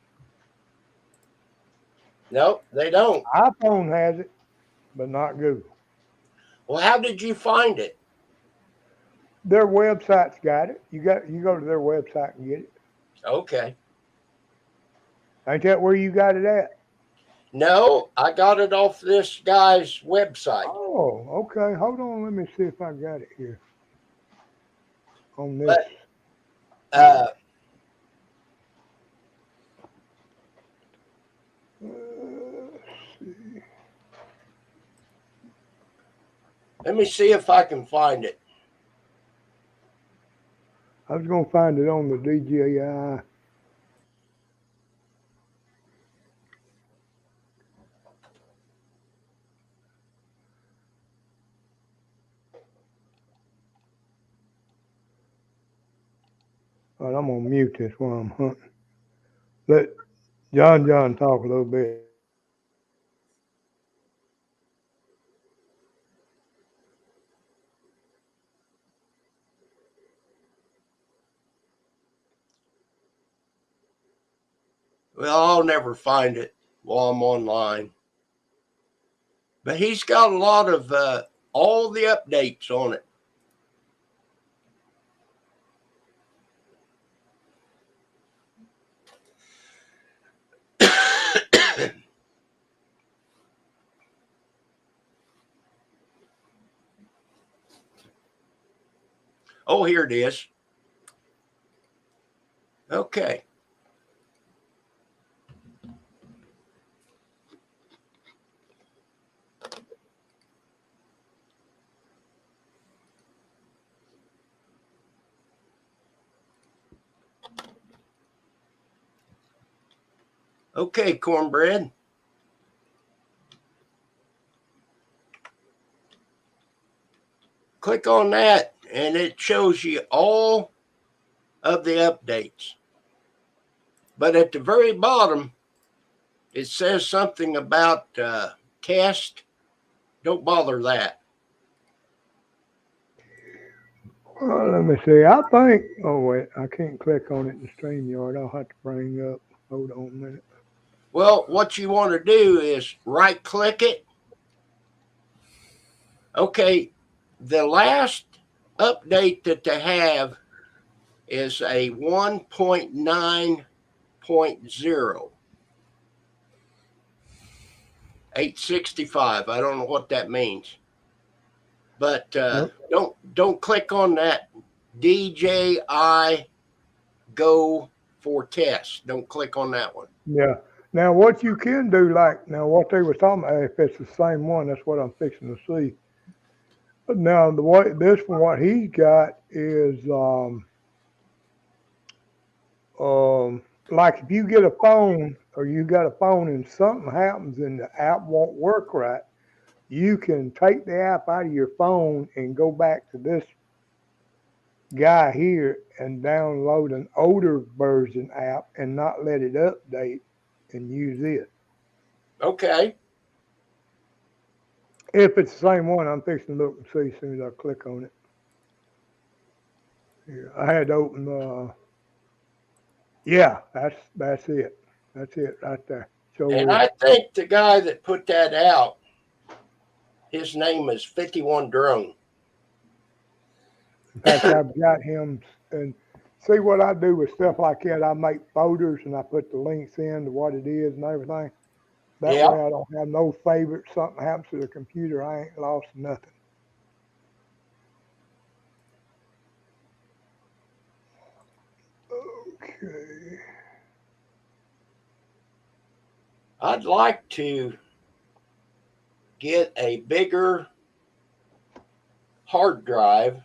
No, they don't. iPhone has it, but not Google. Well, how did you find it? Their website's got it. You go to their website and get it. Okay. Ain't that where you got it at? No, I got it off this guy's website. Oh, okay. Hold on. Let me see if I got it here. On this. But let me see if I can find it. I was going to find it on the DJI. All right, I'm going to mute this while I'm hunting. Let John talk a little bit. Well, I'll never find it while I'm online. But he's got a lot of all the updates on it. Oh, here it is. Okay. Okay, cornbread. Click on that and it shows you all of the updates. But at the very bottom, it says something about test. Don't bother that. Well, let me see. I think. Oh wait, I can't click on it in StreamYard. I'll have to bring up. Hold on a minute. Well, what you want to do is right click it. Okay, the last update that they have is a 1.9.0. 865. I don't know what that means. But Yep. don't click on that DJI Go for test. Don't click on that one. Yeah. Now, what you can do, like now, what they were talking about, if it's the same one, that's what I'm fixing to see. But now, the way this one, what he got is like if you get a phone or you got a phone and something happens and the app won't work right, you can take the app out of your phone and go back to this guy here and download an older version app and not let it update and use it. Okay. If it's the same one, I'm fixing to look and see as soon as I click on it. Here, I had to open. Yeah, that's it. That's it right there. And Sure is. I think the guy that put that out, his name is 51 Drone. In fact, I've got him and see what I do with stuff like that. I make folders and I put the links in to what it is and everything. That Yeah. way I don't have no favorites. Something happens to the computer, I ain't lost nothing. Okay. I'd like to get a bigger hard drive.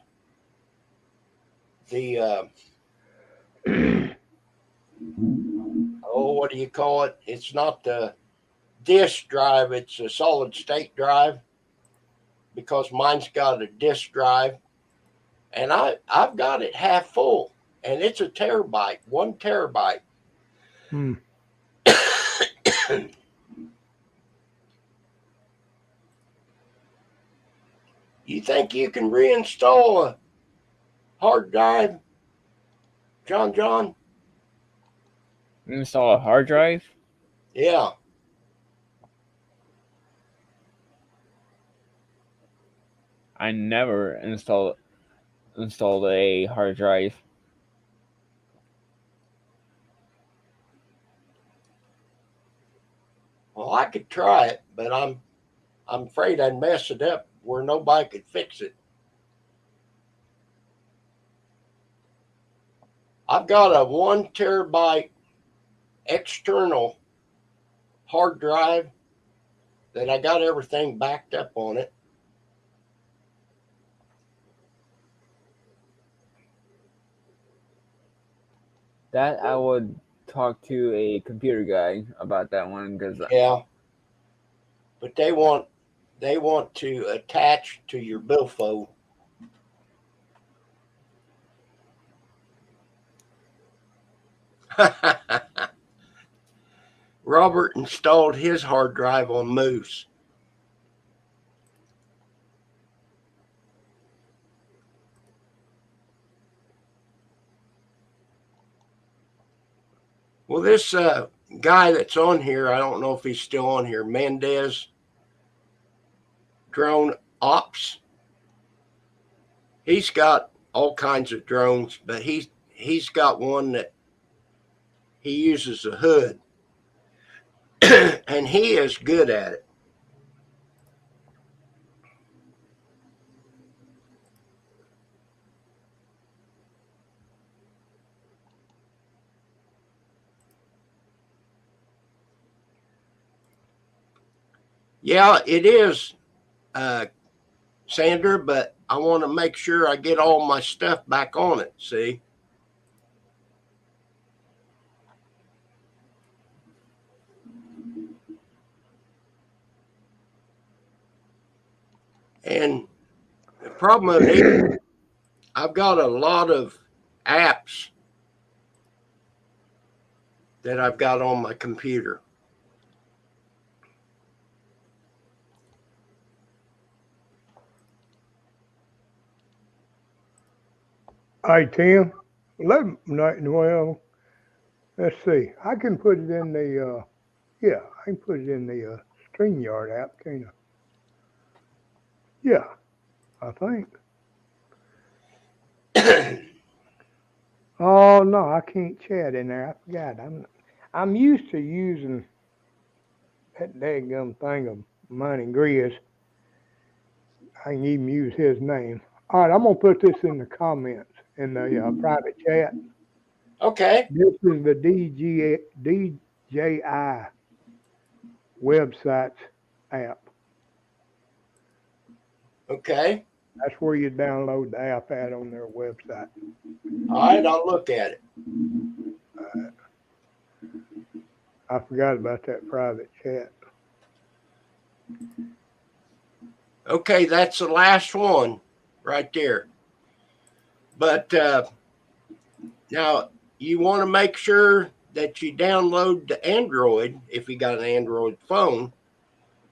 The what do you call it? It's not the disk drive, it's a solid state drive because mine's got a disk drive and I've got it half full and it's a terabyte, 1 terabyte. Hmm. You think you can reinstall a hard drive, John? Install a hard drive? Yeah. I never installed a hard drive. Well, I could try it, but I'm afraid I'd mess it up where nobody could fix it. I've got a 1 terabyte external hard drive that I got everything backed up on it. That I would talk to a computer guy about that one because Yeah. But they want to attach to your billfold. Robert installed his hard drive on Moose. Well, this guy that's on here, I don't know if he's still on here, Mendez Drone Ops. He's got all kinds of drones, but he's got one that he uses a hood, and he is good at it. Yeah, it is, Sander, but I want to make sure I get all my stuff back on it, see? And the problem is, I've got a lot of apps that I've got on my computer. Hey Tim, well, let's see. I can put it in the yeah, I can put it in the StreamYard app, can't I? Yeah, I think. Oh no, I can't chat in there. I forgot. I'm used to using that daggum thing of mine and Grizz. I can even use his name. All right, I'm gonna put this in the comments in the private chat. Okay. This is the DJI websites app. Okay. That's where you download the app at on their website. All right, I'll look at it. I forgot about that private chat. Okay, that's the last one right there. But now you want to make sure that you download the Android if you got an Android phone.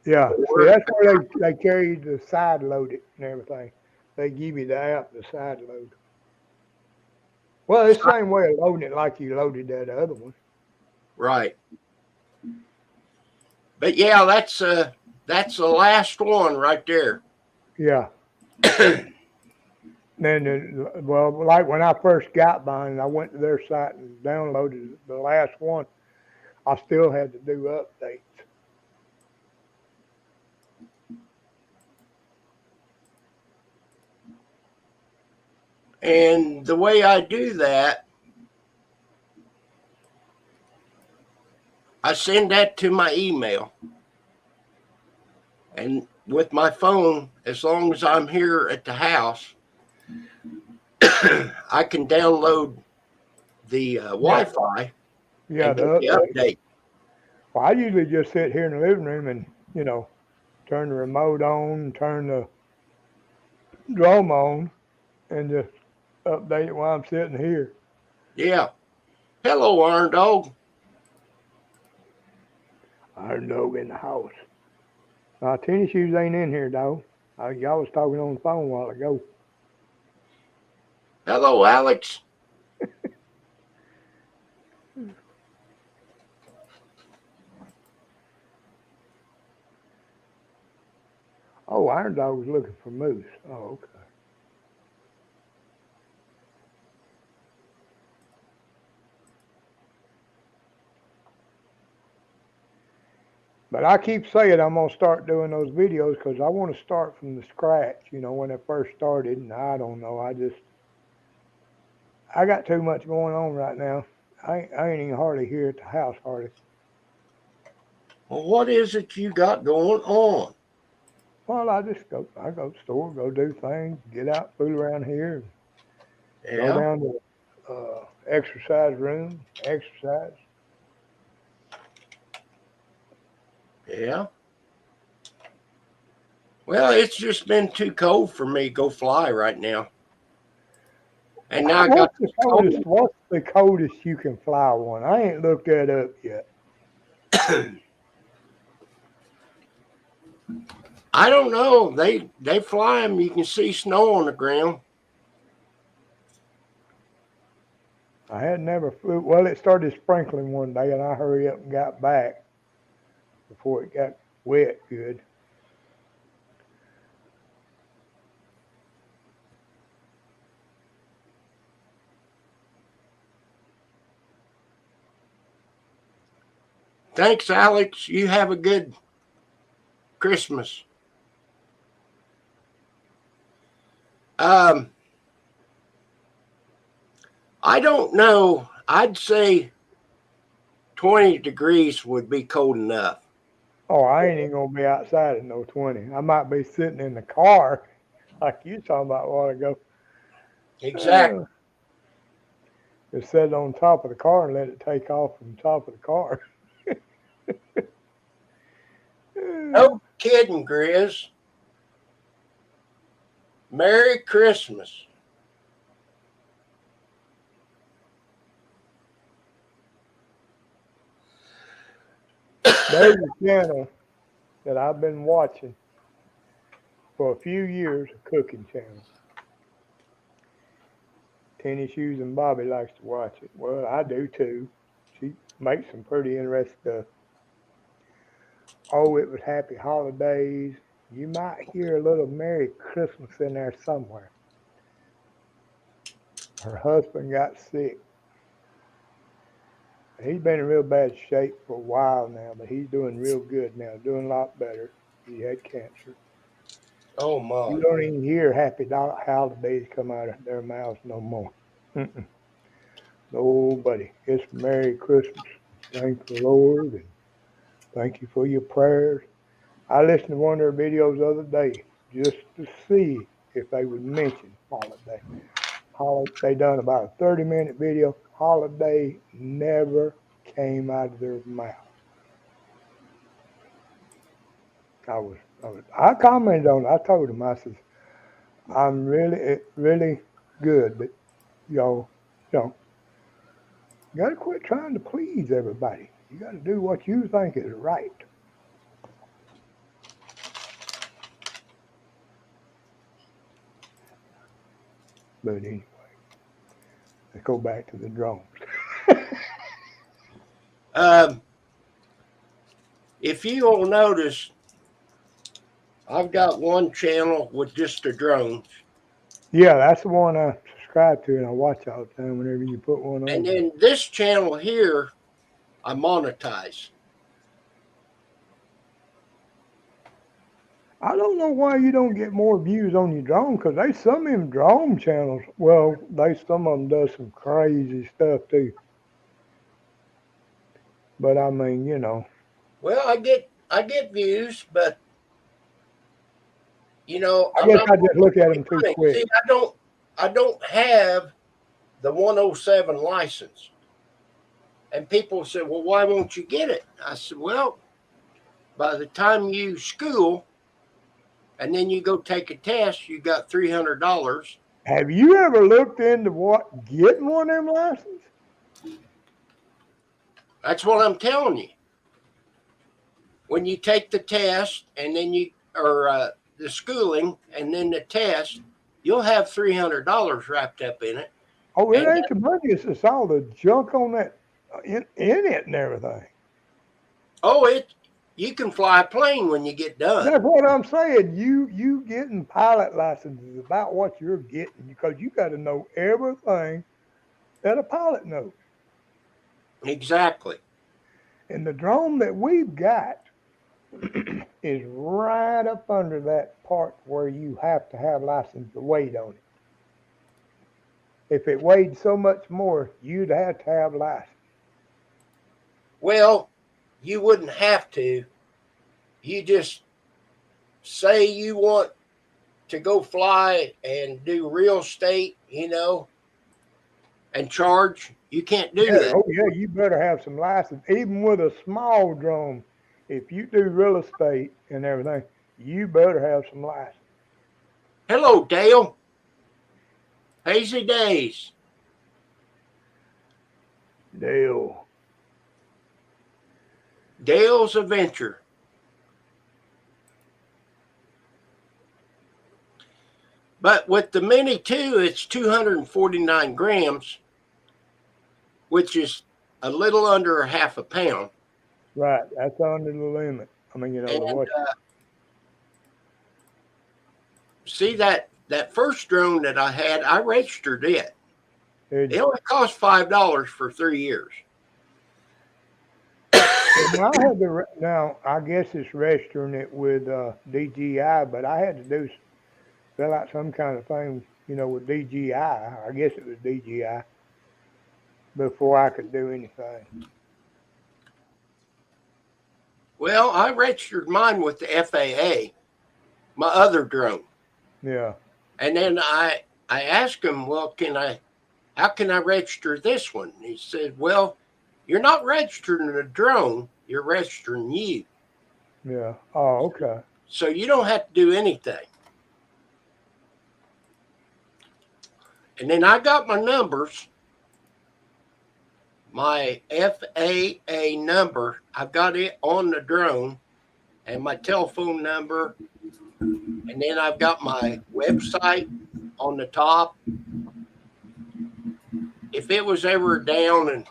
Yeah, see, that's where they carry you to side load it and everything. They give you the app to side load. Well, it's the same way of loading it like you loaded that other one. Right. But yeah, that's the last one right there. Yeah. Then, well, like when I first got mine, I went to their site and downloaded the last one. I still had to do updates. And the way I do that, I send that to my email. And with my phone, as long as I'm here at the house, I can download the Wi-Fi Yeah, and the get the update. update. Well, I usually just sit here in the living room and, turn the remote on, turn the drum on, and just update it while I'm sitting here. Yeah. Hello, Iron Dog. Iron Dog in the house. Tennis shoes ain't in here, though. Y'all was talking on the phone a while ago. Hello, Alex. Oh, Iron Dog was looking for moose. Oh, okay. But I keep saying I'm gonna start doing those videos because I want to start from the scratch. When it first started, and I don't know. I got too much going on right now. I ain't even hardly here at the house hardly. Well, what is it you got going on? Well, I go to the store, go do things, get out, fool around here, go Yeah. down to exercise room, exercise. Yeah. Well, it's just been too cold for me to go fly right now. And now I got this cold. What's the coldest you can fly one? I ain't looked that up yet. I don't know. They fly them. You can see snow on the ground. I had never flew. Well, it started sprinkling one day, and I hurried up and got back before it got wet good. Thanks, Alex. You have a good Christmas. I don't know. I'd say 20 degrees would be cold enough. Oh, I ain't even gonna be outside at no 20. I might be sitting in the car, like you talking about a while ago. Exactly. Just sit on top of the car and let it take off from the top of the car. No kidding, Grizz. Merry Christmas. There's a channel that I've been watching for a few years, a cooking channel. Tennis Shoes and Bobby likes to watch it. Well, I do too. She makes some pretty interesting stuff. Oh, it was Happy Holidays. You might hear a little Merry Christmas in there somewhere. Her husband got sick. He's been in real bad shape for a while now, but he's doing real good now, doing a lot better. He had cancer. Oh my. You don't even hear holidays come out of their mouths no more. Mm-mm. Nobody. It's Merry Christmas. Thank the Lord and thank you for your prayers. I listened to one of their videos the other day just to see if they would mention holiday. They done about a 30-minute video. Holiday never came out of their mouth. I commented on it. I told them, I said, I'm really good, but y'all, you got to quit trying to please everybody. You got to do what you think is right. But anyway, let's go back to the drones. If you will notice, I've got one channel with just the drones. Yeah, that's the one I subscribe to and I watch all the time whenever you put one on. And then this channel here, I monetize. I don't know why you don't get more views on your drone, because some of them drone channels, well, some of them does some crazy stuff too. But I mean, Well, I get views, but I guess I just look at them too quick. See, I don't have the 107 license. And people said, well, why won't you get it? I said, well, by the time you school and then you go take a test, you got $300. Have you ever looked into getting one of them licenses? That's what I'm telling you. When you take the test and then the schooling and then the test, you'll have $300 wrapped up in it. Oh, it ain't the money. It's all the junk on that in it and everything. Oh, you can fly a plane when you get done. That's what I'm saying. You getting pilot licenses is about what you're getting, because you got to know everything that a pilot knows. Exactly. And the drone that we've got is right up under that part where you have to have license to weight on it. If it weighed so much more, you'd have to have license. Well, you wouldn't have to. You just say you want to go fly and do real estate, and charge. You can't do that. Oh yeah, you better have some license. Even with a small drone, if you do real estate and everything, you better have some license. Hello, Dale. Hazy days. Dale's Adventure. But with the Mini 2, it's 249 grams, which is a little under half a pound. Right, that's under the limit. I mean, see that first drone that I had, I registered it. It only cost $5 for 3 years. Now I guess it's registering it with DJI, but I had to fill out some kind of thing, with DJI. I guess it was DJI before I could do anything. Well, I registered mine with the FAA, my other drone. Yeah. And then I asked him, well, how can I register this one? And he said, well, you're not registering a drone, you're registering you. Yeah. Oh, okay. So you don't have to do anything. And then I got my numbers, my FAA number. I've got it on the drone and my telephone number. And then I've got my website on the top. If it was ever down and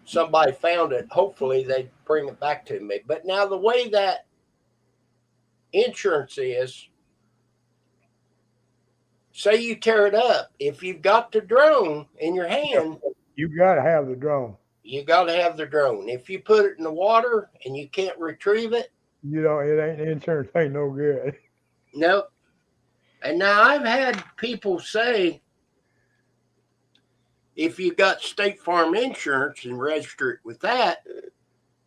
somebody found it, hopefully they'd bring it back to me. But now the way that insurance is, say you tear it up, if you've got the drone in your hand, you got to have the drone. you got to have the drone. If you put it in the water and you can't retrieve it, You know, it ain't insurance ain't no good. nope. And now I've had people say, if you got State Farm insurance and register it with that,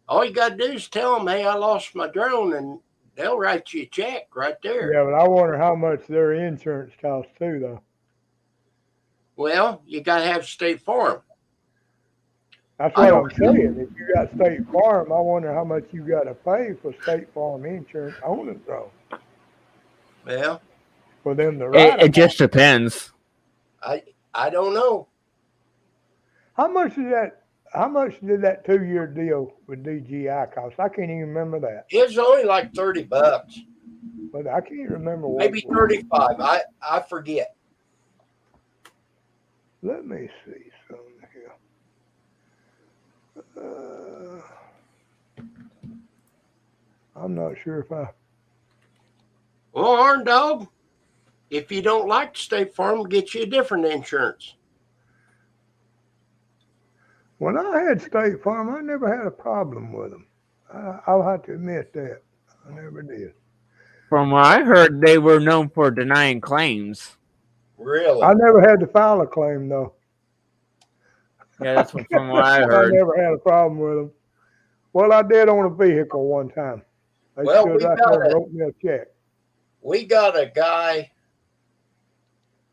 all you got to do is tell them, hey, I lost my drone, and they'll write you a check right there. Yeah, but I wonder how much their insurance costs too, though. Well, you got to have State Farm. That's I what don't- I'm saying. If you got State Farm, I wonder how much you got to pay for State Farm insurance on the drone Well, for them to write It just depends. I don't know. How much did that? How much did that 2-year deal with DJI cost? I can't even remember that. It's only like $30, But I can't remember what. maybe 35. I forget. Let me see something here. I'm not sure if I. Well, Arn Dog, if you don't like State Farm, get you a different insurance. When I had State Farm, I never had a problem with them. I'll have to admit that. I never did. From what I heard, they were known for denying claims. Really? I never had to file a claim, though. Yeah, that's from what I I heard. never had a problem with them. Well, I did on a vehicle one time. They Well, stood we right got there and it. wrote me a check. We got a guy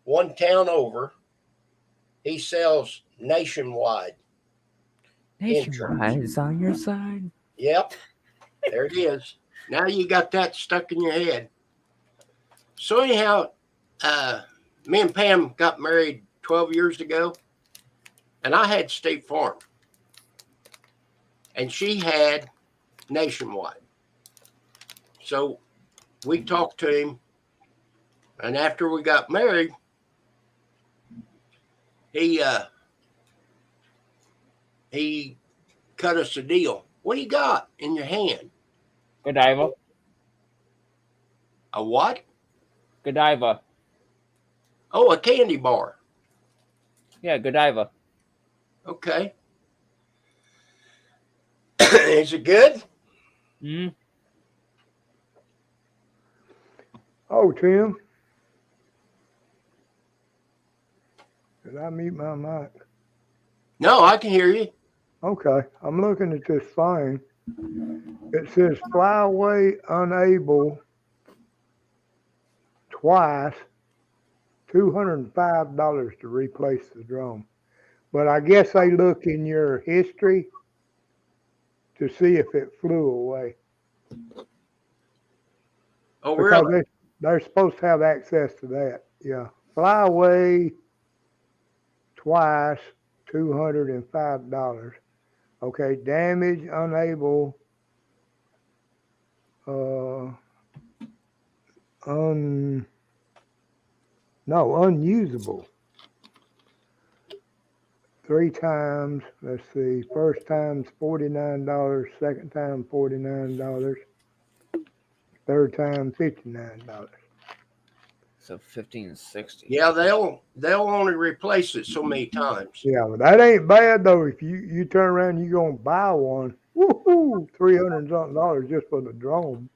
one town over. He sells nationwide. Nationwide is on your side. Yep. There it is. Now you got that stuck in your head. So anyhow, me and Pam got married 12 years ago, and I had State Farm. And she had Nationwide. So we talked to him, and after we got married, he cut us a deal. What do you got in your hand? Godiva. A what? Godiva. Oh, a candy bar. Yeah, Godiva. Okay. Is it good? Hmm. Oh, Tim. Did I mute my mic? No, I can hear you. Okay. I'm looking at this thing. It says fly away unable twice, $205 to replace the drone. But I guess they look in your history to see if it flew away. Oh, Because really? they're supposed to have access to that. Yeah. Fly away twice, $205. Okay. Damage unable. Unusable. 3 times. Let's see. First time's $49. Second time $49. Third time $59. So 1560. Yeah, they'll only replace it so many times. Yeah, but that ain't bad though. If you turn around and you gonna buy one, woohoo, $300 and something just for the drone.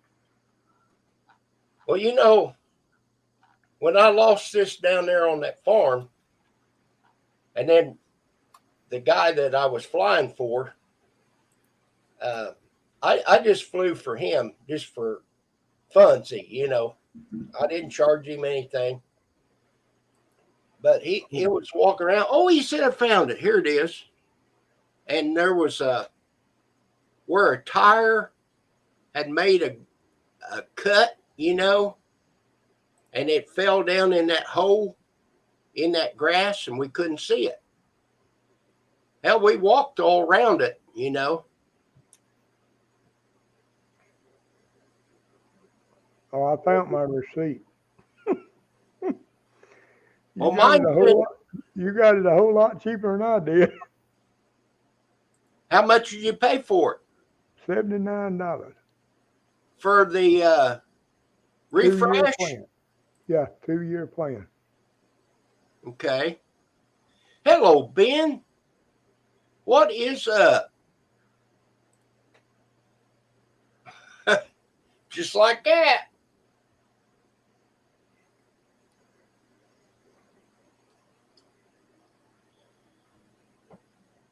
Well, you know, when I lost this down there on that farm, and then the guy that I was flying for, I just flew for him just for funsy, you know. I didn't charge him anything. But he was walking around. Oh, he said, I found it. Here it is. And there was where a tire had made a cut, you know, and it fell down in that hole in that grass, and we couldn't see it. Hell, we walked all around it, you know. Oh, I found my receipt. Well, mine You got it a whole lot cheaper than I did. How much did you pay for it? $79 For the refresh? 2-year plan. Yeah, 2-year plan. Okay. Hello, Ben. What is up? Just like that.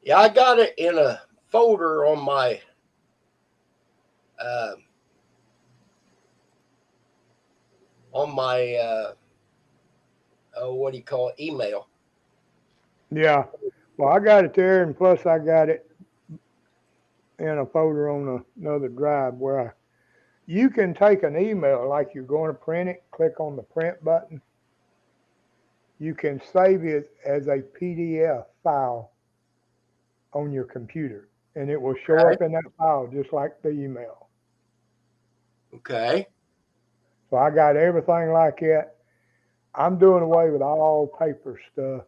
Yeah, I got it in a folder on my uh, what do you call it, email. Yeah. Well, I got it there, and plus I got it in a folder on another drive where you can take an email like you're going to print it, click on the print button. You can save it as a PDF file on your computer, and it will show Okay. up in that file just like the email. Okay. So I got everything like that. I'm doing away with all paper stuff.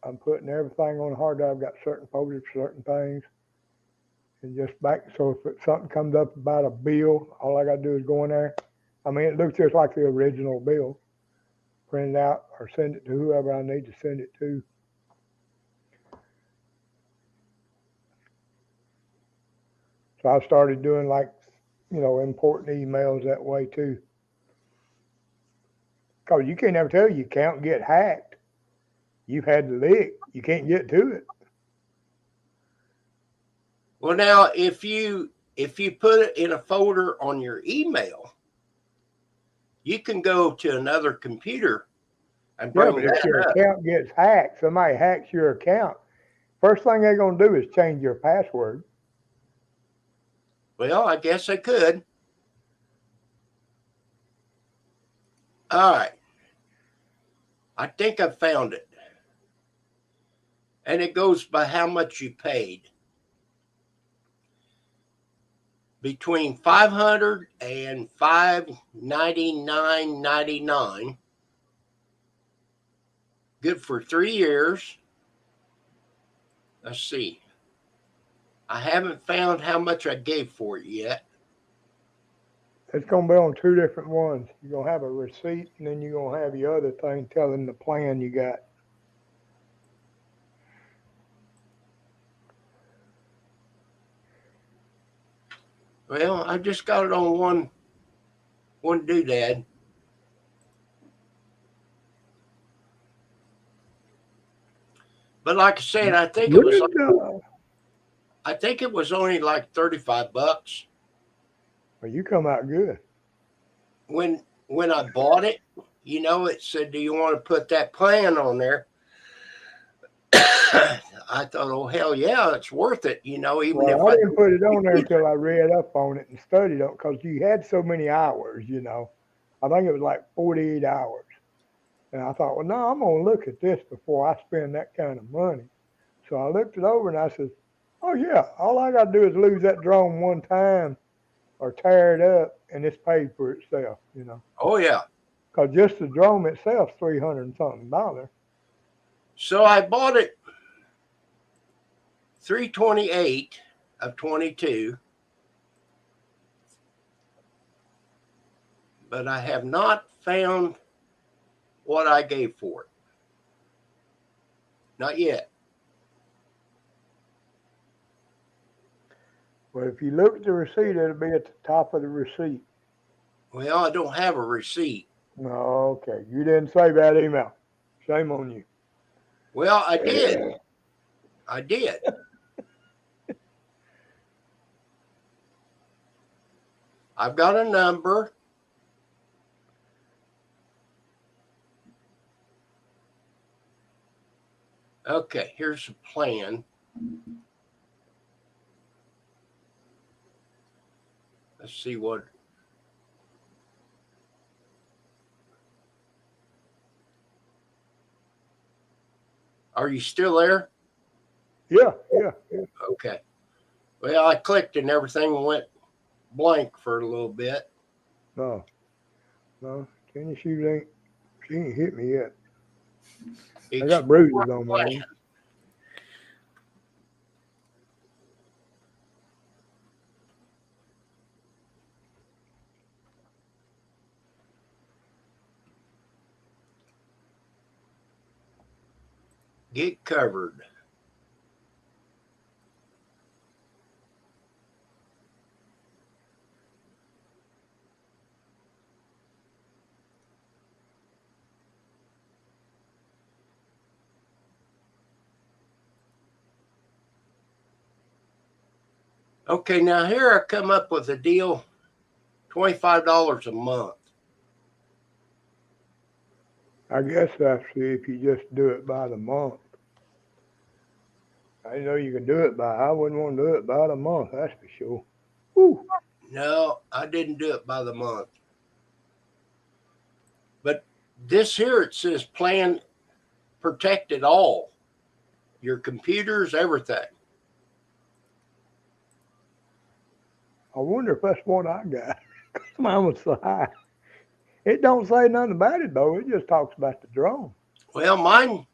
I'm putting everything on a hard drive. I've got certain folders for certain things. And just back, so if something comes up about a bill, all I got to do is go in there. I mean, it looks just like the original bill. Print it out or send it to whoever I need to send it to. So I started doing like, important emails that way too. Because you can't ever tell your account get hacked. You've had the lick. You can't get to it. Well, now if you put it in a folder on your email, you can go to another computer and Yeah, bring but if that your up. account gets hacked, somebody hacks your account, first thing they're going to do is change your password. Well, I guess I could. All right. I think I found it. And it goes by how much you paid. Between $500 and $599.99. Good for 3 years. Let's see. I haven't found how much I gave for it yet. It's going to be on two different ones. You're going to have a receipt, and then you're going to have your other thing telling the plan you got. Well, I just got it on one doodad. But like I said, I think it was only like $35 Well, you come out good. when I bought it. It said, "Do you want to put that plan on there?" I thought, "Oh hell yeah, it's worth it." Even Well, if I I didn't don't put it on there use it. until I read up on it and studied it because you had so many hours. I think it was like 48 hours. And I thought, well, no, I'm going to look at this before I spend that kind of money. So I looked it over and I said, oh, yeah, all I got to do is lose that drone one time or tear it up and it's paid for itself. Oh yeah. Because just the drone itself, 300 and something dollars. So I bought it 328 of 22, but I have not found what I gave for it. Not yet. But if you look at the receipt, it'll be at the top of the receipt. Well, I don't have a receipt. No, okay. You didn't save that email. Shame on you. Well, I did. I did. I've got a number. Okay, here's the plan. Let's see what. Are you still there? Yeah. Okay. Well, I clicked and everything went blank for a little bit. No, no. Tennis shoes she ain't hit me yet. I got bruises on my arm. Get covered. Okay, now here I come up with a deal, $25 a month. I guess that's if you just do it by the month. I know you can do it by. I wouldn't want to do it by the month. That's for sure. Woo. No, I didn't do it by the month. But this here, it says plan protected all. Your computers, everything. I wonder if that's what I got. Mine was so high. It don't say nothing about it though. It just talks about the drone. Well, mine,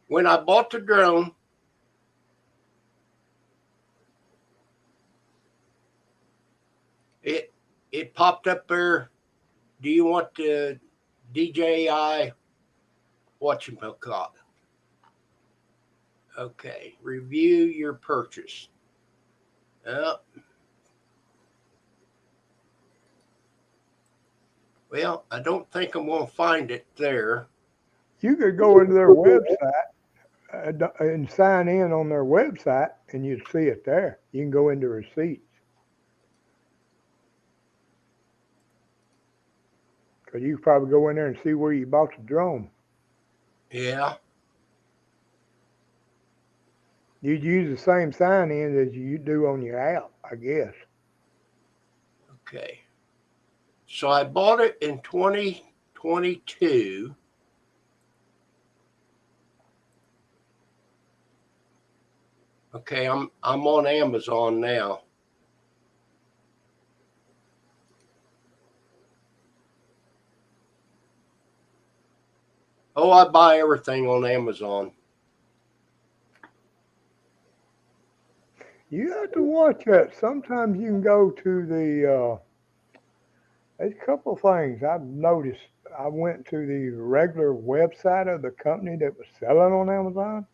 when I bought the drone, it popped up there. Do you want the DJI whatchamacallit? Okay, review your purchase. Well, I don't think I'm going to find it there. You could go into their website and sign in on their website, and you'd see it there. You can go into receipts. Because you could probably go in there and see where you bought the drone. Yeah. You'd use the same sign in as you do on your app, I guess. Okay. So I bought it in 2022. Okay, I'm on Amazon now. Oh, I buy everything on Amazon. You have to watch that. Sometimes you can go to the. There's a couple of things I've noticed. I went to the regular website of the company that was selling on Amazon,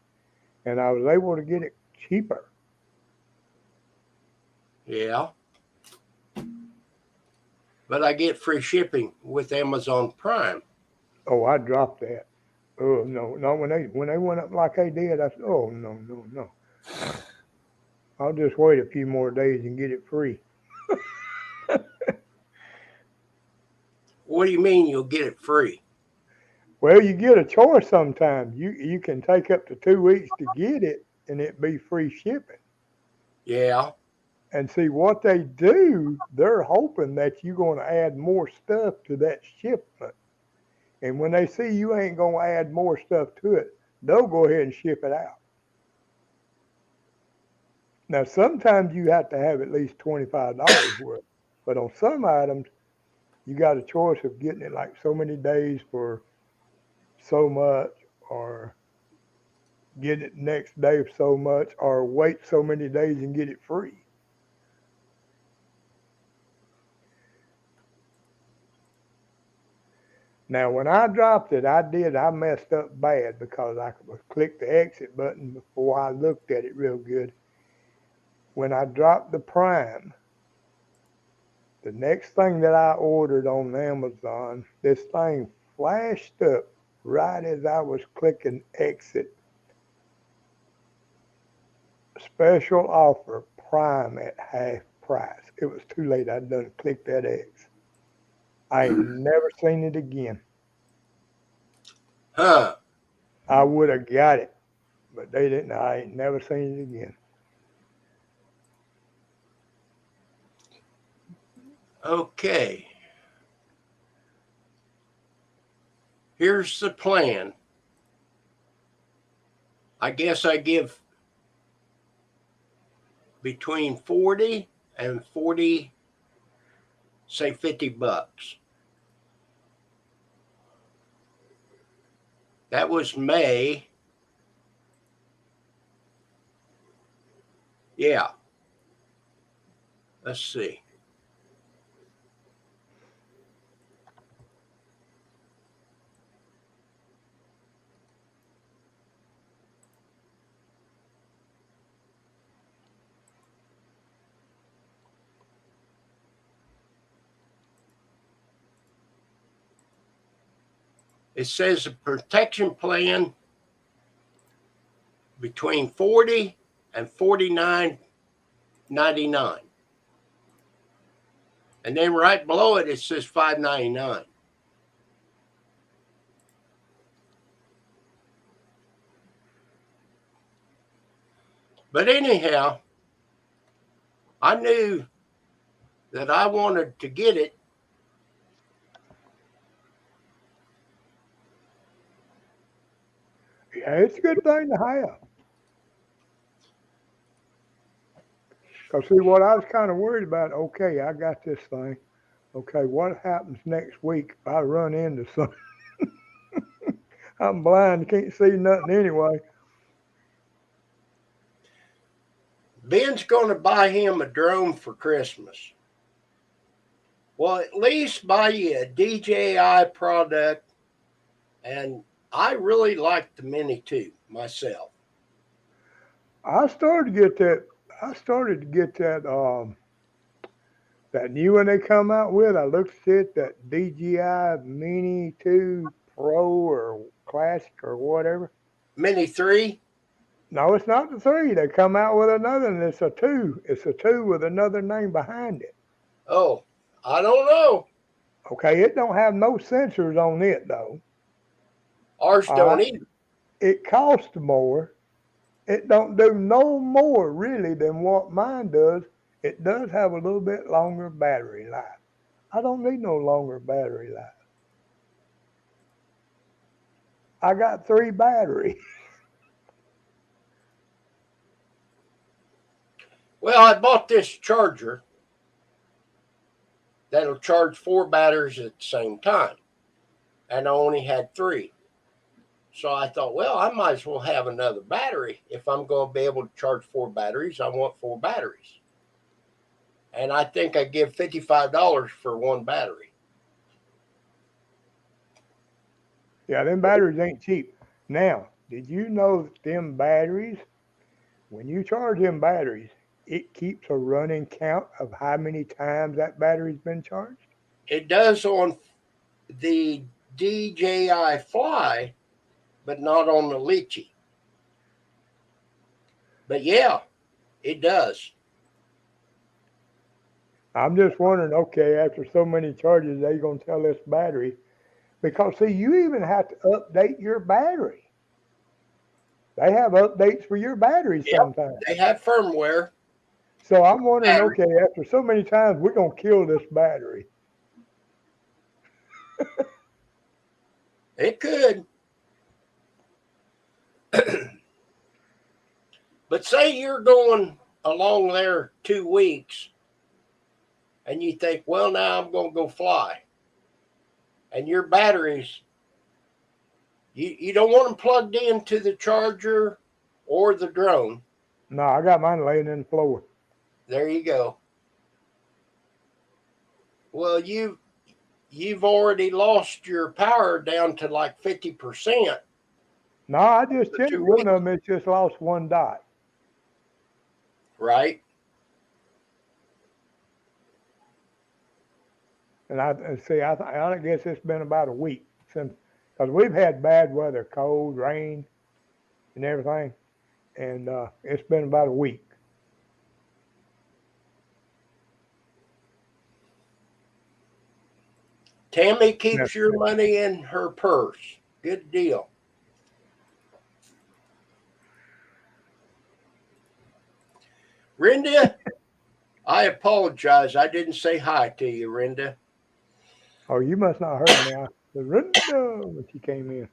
and I was able to get it cheaper. Yeah. But I get free shipping with Amazon Prime. Oh, I dropped that. Oh no, no! When they went up like they did, I said, "Oh no, no, no! I'll just wait a few more days and get it free." What do you mean you'll get it free? Well, you get a choice sometimes. You can take up to 2 weeks to get it, and it be free shipping. Yeah. And see what they do, they're hoping that you're going to add more stuff to that shipment. And when they see you ain't going to add more stuff to it, they'll go ahead and ship it out. Now, sometimes you have to have at least $25 worth, but on some items, you got a choice of getting it like so many days for so much, or get it next day for so much, or wait so many days and get it free. Now, when I dropped it, I messed up bad because I clicked the exit button before I looked at it real good. When I dropped the Prime, the next thing that I ordered on Amazon, this thing flashed up right as I was clicking exit. Special offer, Prime at half price. It was too late. I'd done clicked that X. I ain't never seen it again. Huh. I would have got it, but they didn't. I ain't never seen it again. Okay. Here's the plan. I guess I give between 40 and 40, say $50. That was May. Yeah. Let's see. It says a protection plan between 40 and 49 $499. And then right below it, it says $599. But anyhow, I knew that I wanted to get it. Yeah, it's a good thing to have. Because, see, what I was kind of worried about, okay, I got this thing. Okay, what happens next week if I run into something? I'm blind, can't see nothing anyway. Ben's going to buy him a drone for Christmas. Well, at least buy you a DJI product. And I really like the Mini 2 myself. I started to get that. That new one they come out with. I looked at it, that DJI Mini 2 Pro or Classic or whatever. Mini 3? No, it's not the 3. They come out with another, and it's a 2. It's a 2 with another name behind it. Oh, I don't know. Okay, it don't have no sensors on it though. Ours don't either. It costs more. It don't do no more really than what mine does. It does have a little bit longer battery life. I don't need no longer battery life. I got 3 batteries. Well, I bought this charger that'll charge 4 batteries at the same time. And I only had 3. So I thought, well, I might as well have another battery. If I'm going to be able to charge 4 batteries, I want 4 batteries. And I think I give $55 for 1 battery. Yeah, them batteries ain't cheap. Now, did you know that them batteries, when you charge them batteries, it keeps a running count of how many times that battery's been charged? It does on the DJI Fly, but not on the Litchi. But yeah, it does. I'm just wondering, okay, after so many charges, they going to tell this battery. Because, see, you even have to update your battery. They have updates for your battery sometimes. They have firmware. So I'm wondering, okay, after so many times, we're going to kill this battery. It could. But say you're going along there 2 weeks and you think, well, now I'm going to go fly. And your batteries, you don't want them plugged into the charger or the drone. No, I got mine laying in the floor. There you go. Well, you've already lost your power down to like 50%. No, I just checked one of them. It's just lost 1 dot. Right. And I guess it's been about a week since, because we've had bad weather, cold, rain, and everything, and it's been about a week. Tammy keeps your money in her purse. Good deal. Renda, I apologize. I didn't say hi to you, Renda. Oh, you must not heard me. I said, Renda, when she came in.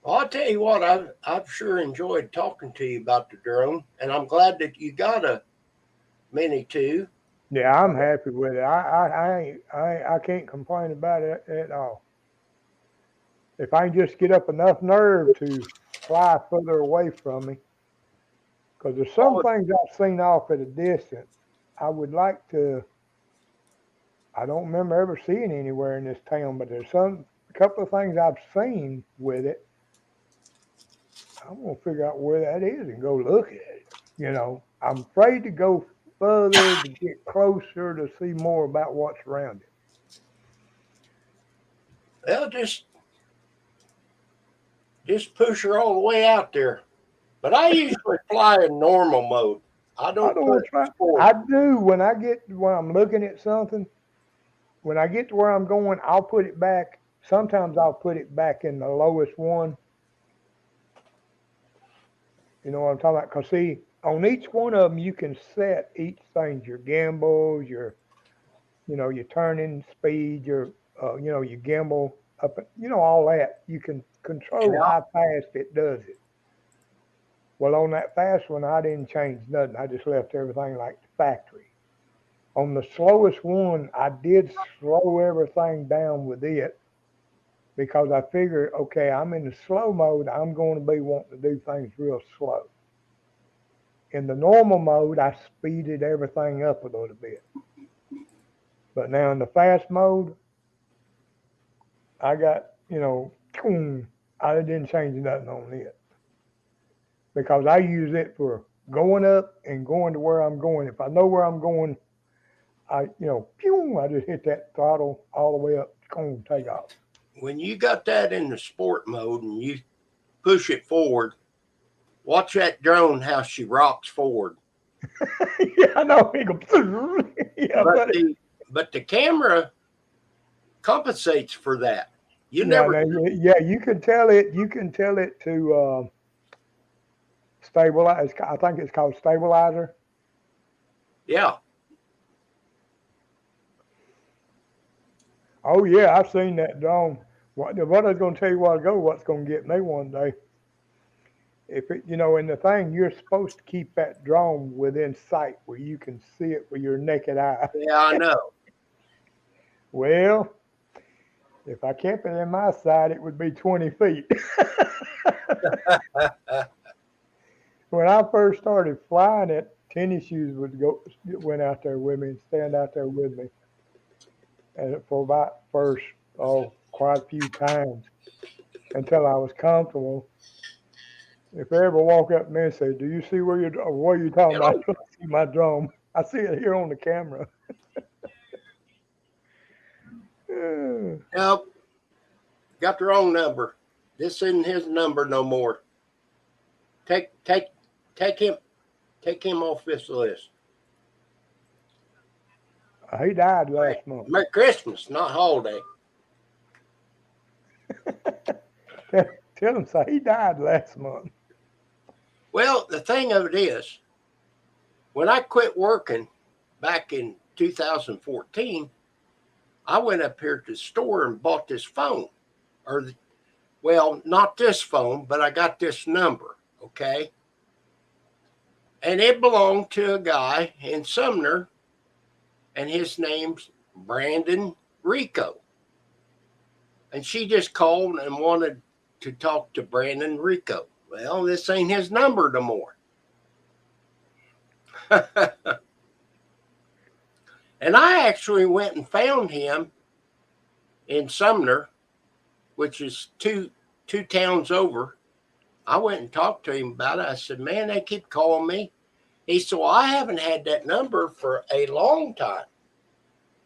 Well, I'll tell you what, I've sure enjoyed talking to you about the drone, and I'm glad that you got a Mini 2. Yeah, I'm happy with it. I can't complain about it at all. If I can just get up enough nerve to fly further away from me, because there's some things I've seen off at a distance I would like to. I don't remember ever seeing anywhere in this town, but there's a couple of things I've seen with it. I'm gonna figure out where that is and go look at it. I'm afraid to go further, to get closer, to see more about what's around it. Well, just push her all the way out there. But I usually fly in normal mode. I I don't don't put want to try. sport. I do when I'm looking at something. When I get to where I'm going, I'll put it back. Sometimes I'll put it back in the lowest one. You know what I'm talking about? Cause see, on each one of them, you can set each thing: your gimbals, your turning speed, your gimbal up, all that. You can control Yeah. how fast it does it. Well, on that fast one, I didn't change nothing. I just left everything like the factory. On the slowest one, I did slow everything down with it because I figured, okay, I'm in the slow mode. I'm going to be wanting to do things real slow. In the normal mode, I speeded everything up a little bit. But now in the fast mode, I got, I didn't change nothing on it because I use it for going up and going to where I'm going. If I know where I'm going, I just hit that throttle all the way up, take off. When you got that in the sport mode and you push it forward, watch that drone how she rocks forward. Yeah, I know. It go, yeah, But but the camera compensates for that. You yeah, never. yeah, you can tell it. You can tell it to stabilize. I think it's called stabilizer. Yeah. Oh yeah, I've seen that drone. What I was going to tell you a while ago, what's going to get me one day? If it, in the thing, you're supposed to keep that drone within sight where you can see it with your naked eye. Yeah, I know. Well, if I kept it in my sight, it would be 20 feet. When I first started flying it, tennis shoes went out there with me and stand out there with me, and for about first quite a few times until I was comfortable. If they ever walk up to me and say, "Do you see what are you talking about?" Hello. I see my drone. I see it here on the camera. Yeah. Nope. Got the wrong number. This isn't his number no more. Take take take him off this list. He died Right. last month. Merry Christmas, not holiday. Tell him so. He died last month. Well, the thing of it is, when I quit working back in 2014, I went up here to the store and bought this phone. Well, not this phone, but I got this number, okay? And it belonged to a guy in Sumner, and his name's Brandon Rico. And she just called and wanted to talk to Brandon Rico. Well, this ain't his number no more. And I actually went and found him in Sumner, which is two towns over. I went and talked to him about it. I said, "Man, they keep calling me." He said, "Well, I haven't had that number for a long time."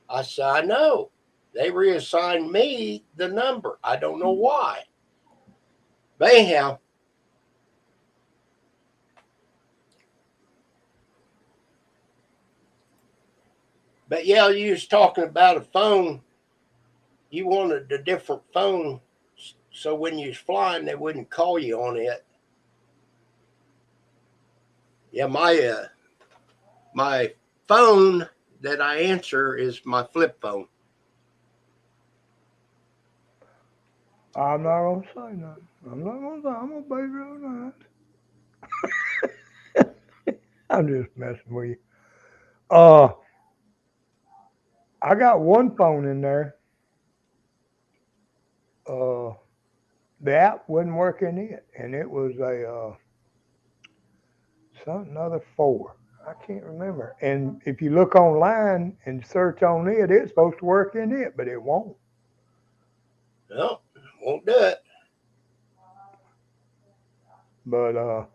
I said, "I know. They reassigned me the number. I don't know why." But anyhow, but yeah, you was talking about a phone. You wanted a different phone so when you was flying, they wouldn't call you on it. Yeah, my phone that I answer is my flip phone. I'm not gonna say nothing. I'm not gonna say. I'm gonna be real nice. I'm just messing with you. Uh, I got one phone in there. Uh, the app wouldn't work in it, and it was a something other four. I can't remember. And if you look online and search on it, it's supposed to work in it, but it won't. No, won't do it. But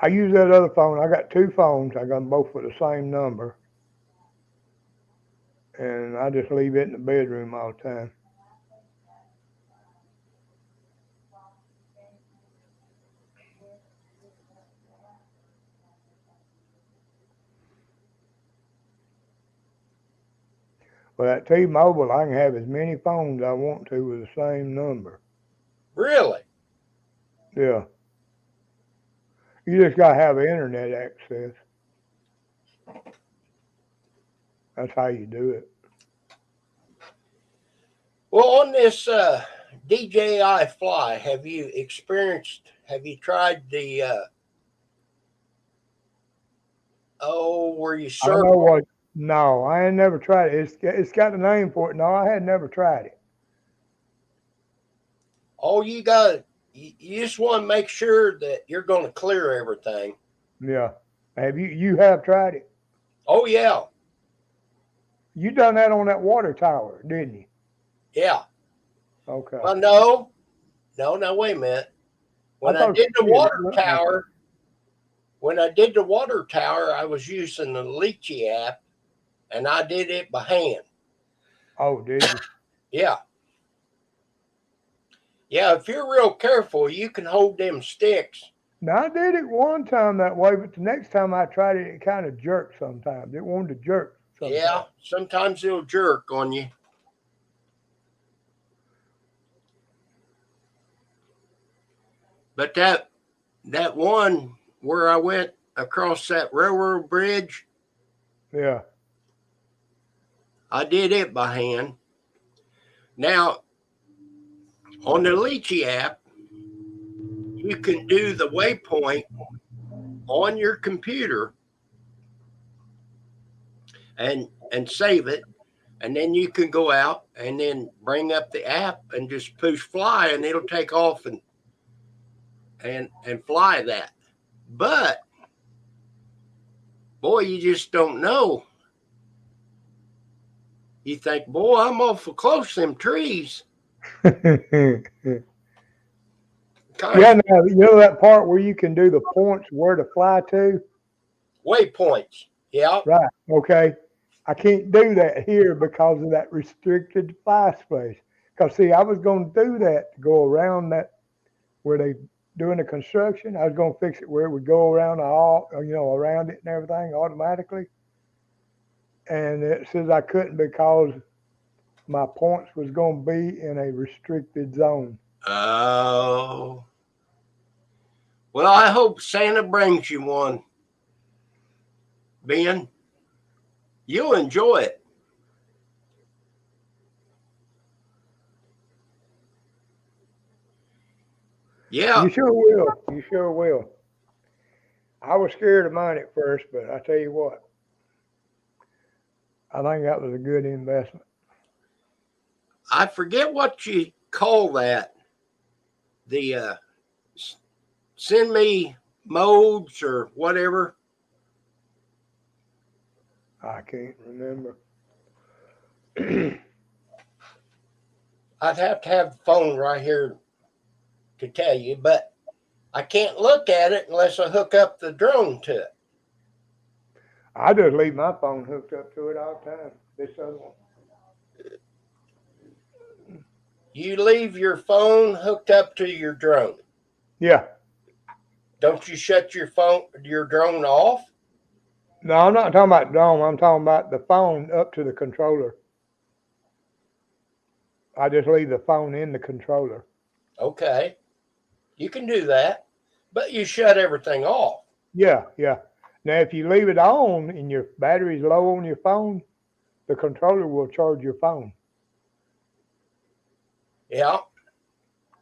I use that other phone. I got two phones. I got them both with the same number, and I just leave it in the bedroom all the time. But at T-Mobile, I can have as many phones I want to with the same number. Really? Yeah. You just gotta have internet access. That's how you do it. Well, on this DJI Fly, have you tried the, where you I know circle? what. No, I ain't never tried it. It's got a name for it. No, I had never tried it. Oh, you just want to make sure that you're going to clear everything. Yeah. Have you have tried it? Oh, yeah. You done that on that water tower, didn't you? Yeah. Okay. Well, no, wait a minute. I When I thought did the you did. It water looked like it. tower, I was using the Lychee app, and I did it by hand. Oh, did you? Yeah. Yeah, if you're real careful, you can hold them sticks. Now I did it one time that way, but the next time I tried it, it kind of jerked sometimes. It wanted to jerk sometimes. Yeah, sometimes it'll jerk on you. But that one where I went across that railroad bridge, Yeah. I did it by hand. Now, on the Lychee app, you can do the waypoint on your computer and save it, and then you can go out and then bring up the app and just push fly, and it'll take off and fly that. But boy, you just don't know. You think, boy, I'm awful close to them trees. Yeah, now you know that part where you can do the points where to fly to? Waypoints. Yeah. Right. Okay. I can't do that here because of that restricted fly space. Because see, I was going to do that to go around that where they doing the construction. I was going to fix it where it would go around all, around it and everything automatically. And it says I couldn't because my points was going to be in a restricted zone. Oh. Well, I hope Santa brings you one, Ben. You'll enjoy it. Yeah. You sure will. You sure will. I was scared of mine at first, but I tell you what, I think that was a good investment. I forget what you call that. The send me modes or whatever. I can't remember. I'd have to have the phone right here to tell you, but I can't look at it unless I hook up the drone to it. I just leave my phone hooked up to it all the time. This other one. You leave your phone hooked up to your drone. Yeah. Don't you shut your drone off? No, I'm not talking about drone. I'm talking about the phone up to the controller. I just leave the phone in the controller. Okay. You can do that, but you shut everything off. Yeah, yeah. Now, if you leave it on and your battery's low on your phone, the controller will charge your phone. Yeah.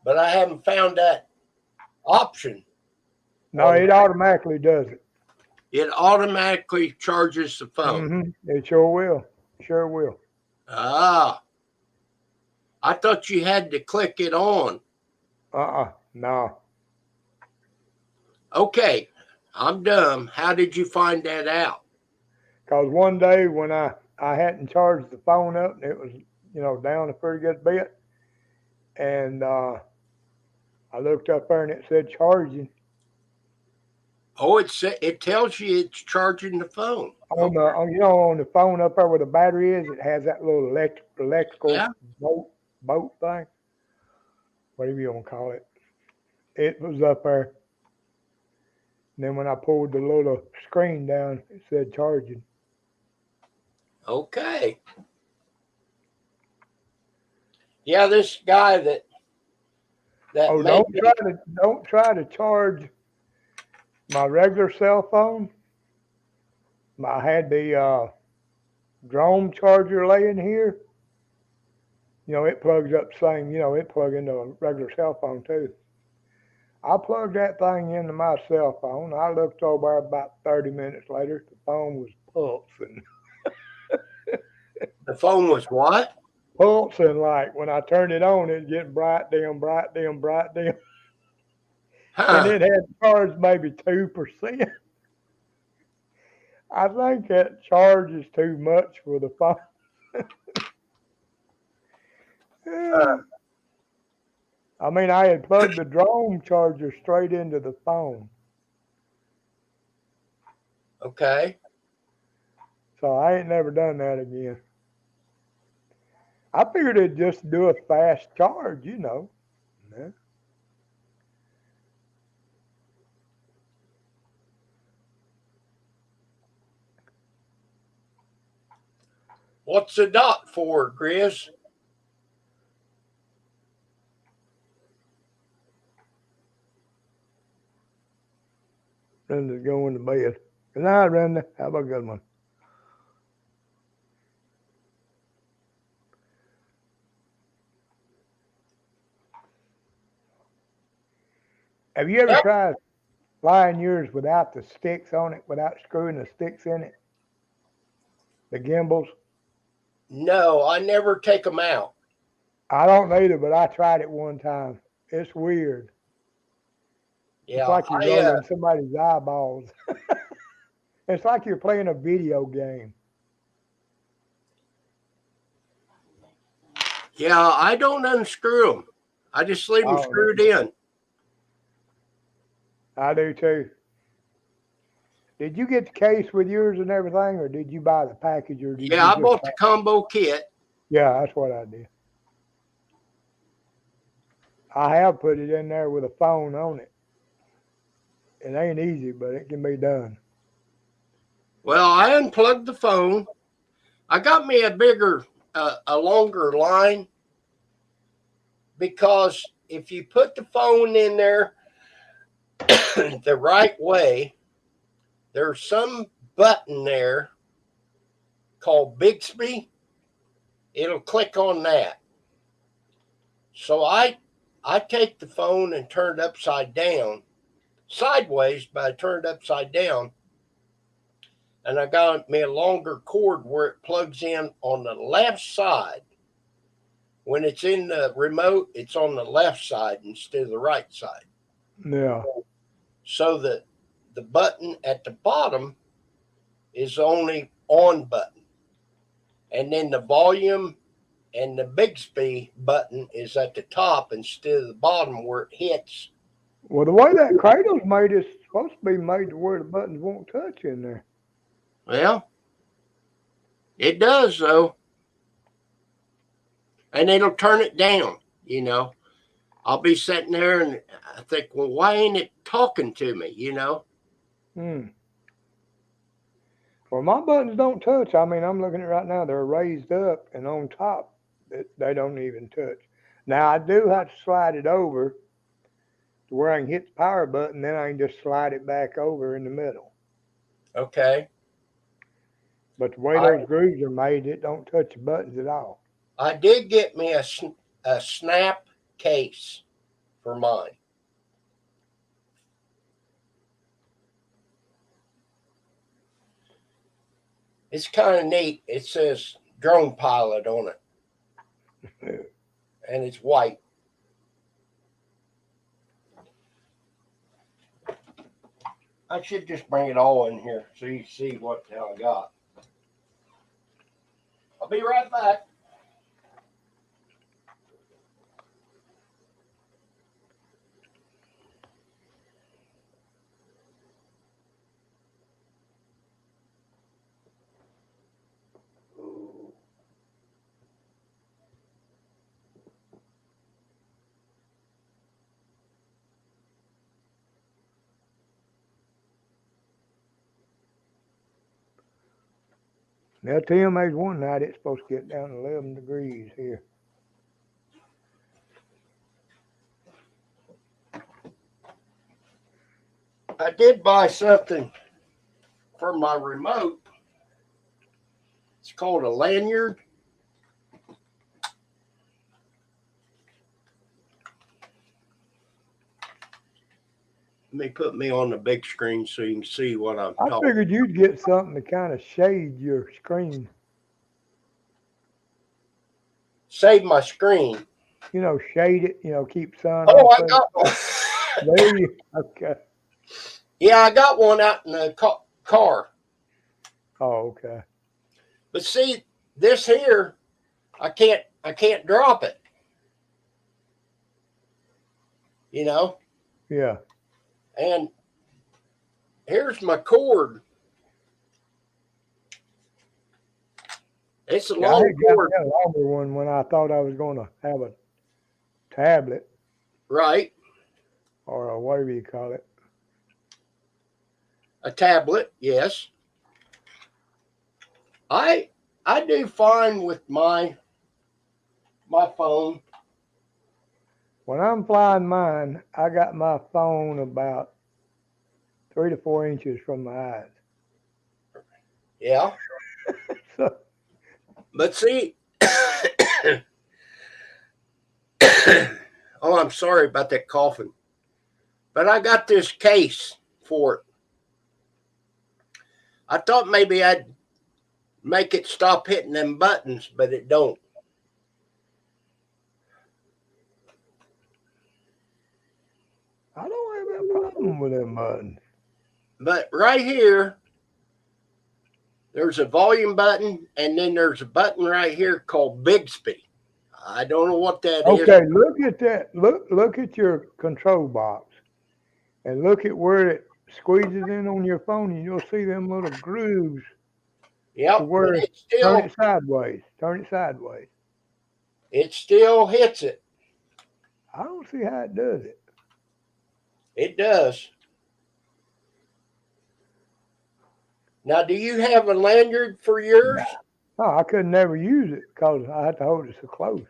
But I haven't found that option. No, it automatically does it. It automatically charges the phone. Mm-hmm. It sure will. Sure will. Ah. I thought you had to click it on. No. Okay. I'm dumb. How did you find that out? Because one day when I hadn't charged the phone up and it was, down a pretty good bit, and I looked up there and it said charging. Oh, it tells you it's charging the phone. On the on the phone up there where the battery is, it has that little electrical Yeah. boat thing, whatever you want to call it. It was up there. And then when I pulled the little screen down, it said charging. Okay. Yeah, this guy that Oh, made don't try to charge my regular cell phone. I had the drone charger laying here. It plugs up the same. It plugs into a regular cell phone too. I plugged that thing into my cell phone. I looked over about 30 minutes later. The phone was pulsing. the phone was what? Pulsing like when I turned it on, it getting bright, dim, bright, dim, bright, dim. And Huh. it had charged maybe 2%. I think that charge is too much for the phone. Uh, I mean, I had plugged the drone charger straight into the phone. okay. So I ain't never done that again. I figured it'd just do a fast charge. Yeah. What's the dot for, Grizz? Brenda's going to bed. Good night, Brenda. Have a good one. Have you ever Yep. tried flying yours without the sticks on it, without screwing the sticks in it? The gimbals? No, I never take them out. I don't either, but I tried it one time. It's weird. It's Yeah, like you're rolling somebody's eyeballs. It's like you're playing a video game. I don't unscrew them. I just leave them Oh, screwed in. I do too. Did you get the case with yours and everything, or did you buy the package, or did Yeah, you I just? bought the combo kit. Yeah, that's what I did. I have put it in there with a phone on it. It ain't easy, but it can be done. Well, I unplugged the phone. I got me a longer line because if you put the phone in there the right way, there's some button there called Bixby. It'll click on that. So I take the phone and turn it upside down, sideways, but I turned it upside down. And I got me a longer cord where it plugs in on the left side. When it's in the remote, it's on the left side instead of the right side. Yeah. So that the button at the bottom is only on button. And then the volume and the Bixby button is at the top instead of the bottom where it hits. Well, the way that cradle's made, it's supposed to be made to where the buttons won't touch in there. Well, it does though. And it'll turn it down. I'll be sitting there and I think, well, why ain't it talking to me? Hmm. Well, my buttons don't touch. I mean, I'm looking at it right now. They're raised up, and on top, they don't even touch. Now, I do have to slide it over to where I can hit the power button. Then I can just slide it back over in the middle. Okay. But the way those grooves are made, it don't touch the buttons at all. I did get me a snap case for mine. It's kind of neat. It says drone pilot on it, and it's white. I should just bring it all in here so you see what the hell I got. I'll be right back. Now, TMA's one night, it's supposed to get down to 11 degrees here. I did buy something for my remote. It's called a lanyard. Let me put me on the big screen so you can see what I'm I talking. figured you'd get something to kind of shade your screen. Save my screen. You know, shade it, you know, keep sun Oh, off I of got one. it. There you okay. Yeah, I got one out in the car. Oh, okay. But see, this here, I can't drop it. You know? Yeah. And here's my cord. It's a Yeah, I long had got cord. me a longer one when I thought I was going to have a tablet Right. or a whatever you call it. A tablet, yes. I do fine with my phone. When I'm flying mine, I got my phone about 3 to 4 inches from my eyes. Yeah. So, But see, oh, I'm sorry about that coughing. But I got this case for it. I thought maybe I'd make it stop hitting them buttons, but it don't. I don't have that problem with them buttons. But right here, there's a volume button, and then there's a button right here called Bixby. I don't know what that is. Okay, look at that. Look at your control box, and look at where it squeezes in on your phone, and you'll see them little grooves to Yep, where but turn it sideways. Turn it sideways. it still hits it. I don't see how it does it. It does. Now, do you have a lanyard for yours? No, I could never use it because I had to hold it so close.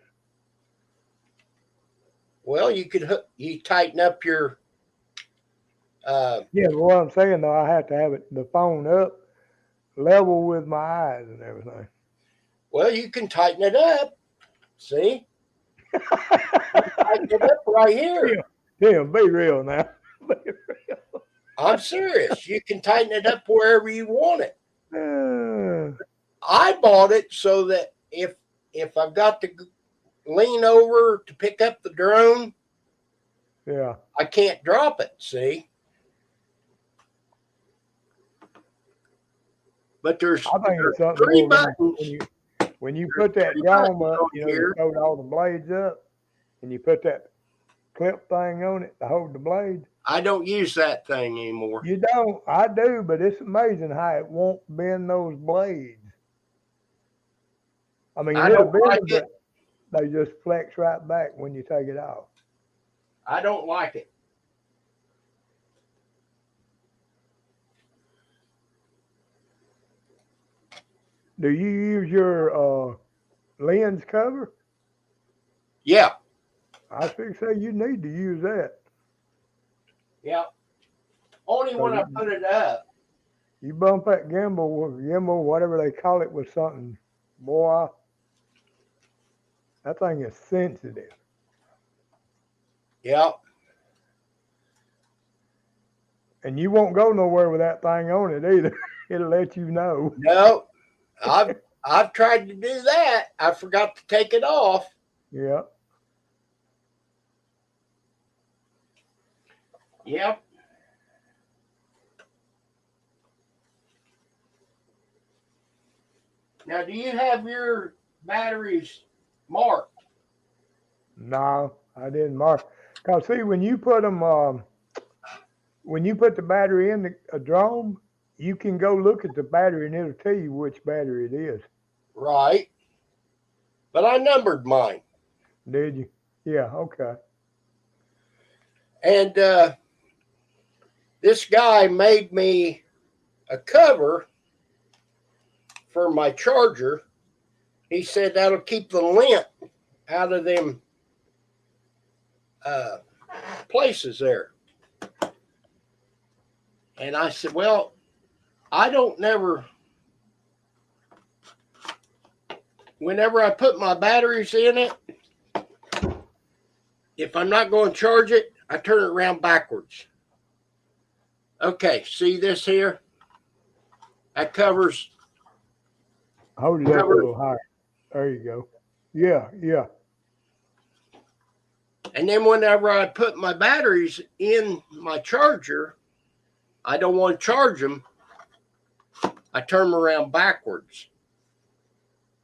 Well, you tighten up your. Yeah, but what I'm saying though, I have to have the phone up level with my eyes and everything. Well, you can tighten it up. See, tighten it up right here. Yeah, be real now. Be real. I'm serious. You can tighten it up wherever you want it. I bought it so that if I've got to lean over to pick up the drone, Yeah. I can't drop it. See, but there's I think it's something three more buttons. when you put that three dome buttons up, on you know, here. you hold all the blades up, and you put that clip thing on it to hold the blade. I don't use that thing anymore. You don't. I do, but it's amazing how it won't bend those blades. I mean, I it'll don't bend like them, it. but they just flex right back when you take it off. I don't like it. Do you use your lens cover? Yeah, I think say you need to use that. yeah. Only when I put it up. You bump that gimbal, whatever they call it, with something, boy, that thing is sensitive. Yeah. And you won't go nowhere with that thing on it either. It'll let you know. No, I've tried to do that. I forgot to take it off. Yeah. Yep. Now, do you have your batteries marked? No, I didn't mark. Cause see, when you put them, when you put the battery in a drone, you can go look at the battery and it'll tell you which battery it is. Right. But I numbered mine. Did you? Yeah. Okay. And this guy made me a cover for my charger. He said that'll keep the lint out of them places there. And I said, well, I don't never, whenever I put my batteries in it, if I'm not going to charge it, I turn it around backwards. Okay, see this here? That covers. Hold it up a little higher. There you go. Yeah, yeah. And then whenever I put my batteries in my charger, I don't want to charge them. I turn them around backwards.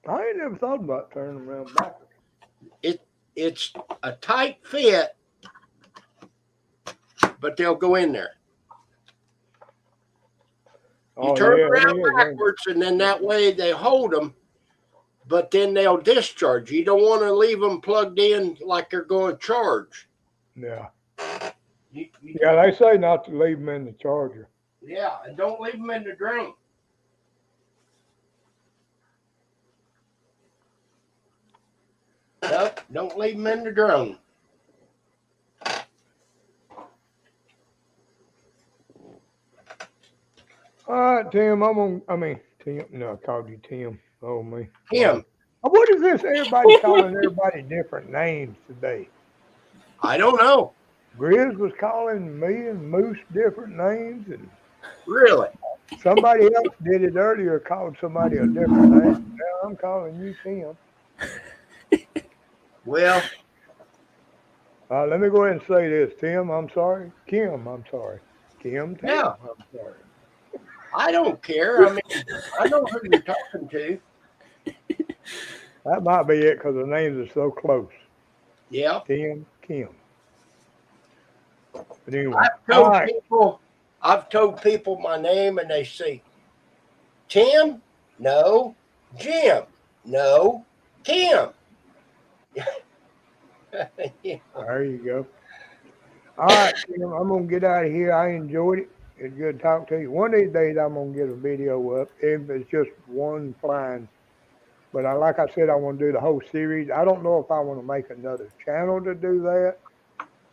I ain't never thought about turning them around backwards. It's a tight fit, but they'll go in there. You turn around backwards, and then that way they hold them, but then they'll discharge. You don't want to leave them plugged in like they're going to charge. Yeah. Yeah, they say not to leave them in the charger. Yeah, and don't leave them in the drone. Nope, don't leave them in the drone. All right, Tim, Tim. No, I called you Tim. Oh, me. Tim. What is this? Everybody calling everybody different names today. I don't know. Grizz was calling me and Moose different names, and really, somebody else did it earlier, called somebody a different name. Now I'm calling you Tim. Well, let me go ahead and say this, Tim. I'm sorry. Kim, I'm sorry. Kim, Tim, yeah. I'm sorry. I don't care. I mean, I know who you're talking to. That might be it because the names are so close. Yeah. Tim, Kim. But anyway, I've told people my name and they say, Tim? No. Jim? No. Kim. Yeah. There you go. All right, Tim, I'm going to get out of here. I enjoyed it. It's good to talk to you. One of these days, I'm going to get a video up, if it's just one flying. But like I said, I want to do the whole series. I don't know if I want to make another channel to do that.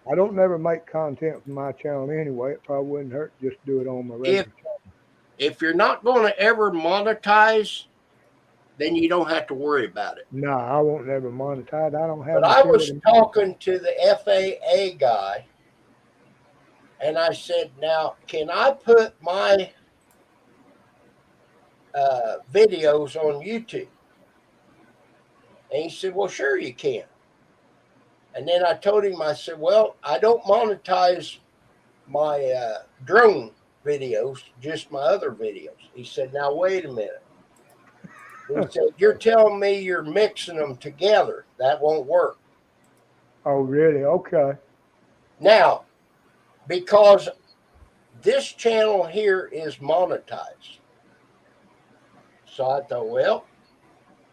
I don't never make content for my channel anyway. It probably wouldn't hurt just do it on my regular channel. If you're not going to ever monetize, then you don't have to worry about it. No, I won't never monetize. I don't have. But I was talking to the FAA guy, and I said, now, can I put my videos on YouTube? And he said, well, sure you can. And then I told him, I said, well, I don't monetize my drone videos, just my other videos. He said, now, wait a minute. He said, you're telling me you're mixing them together. That won't work. Oh, really? Okay. Now, because this channel here is monetized. So I thought, well,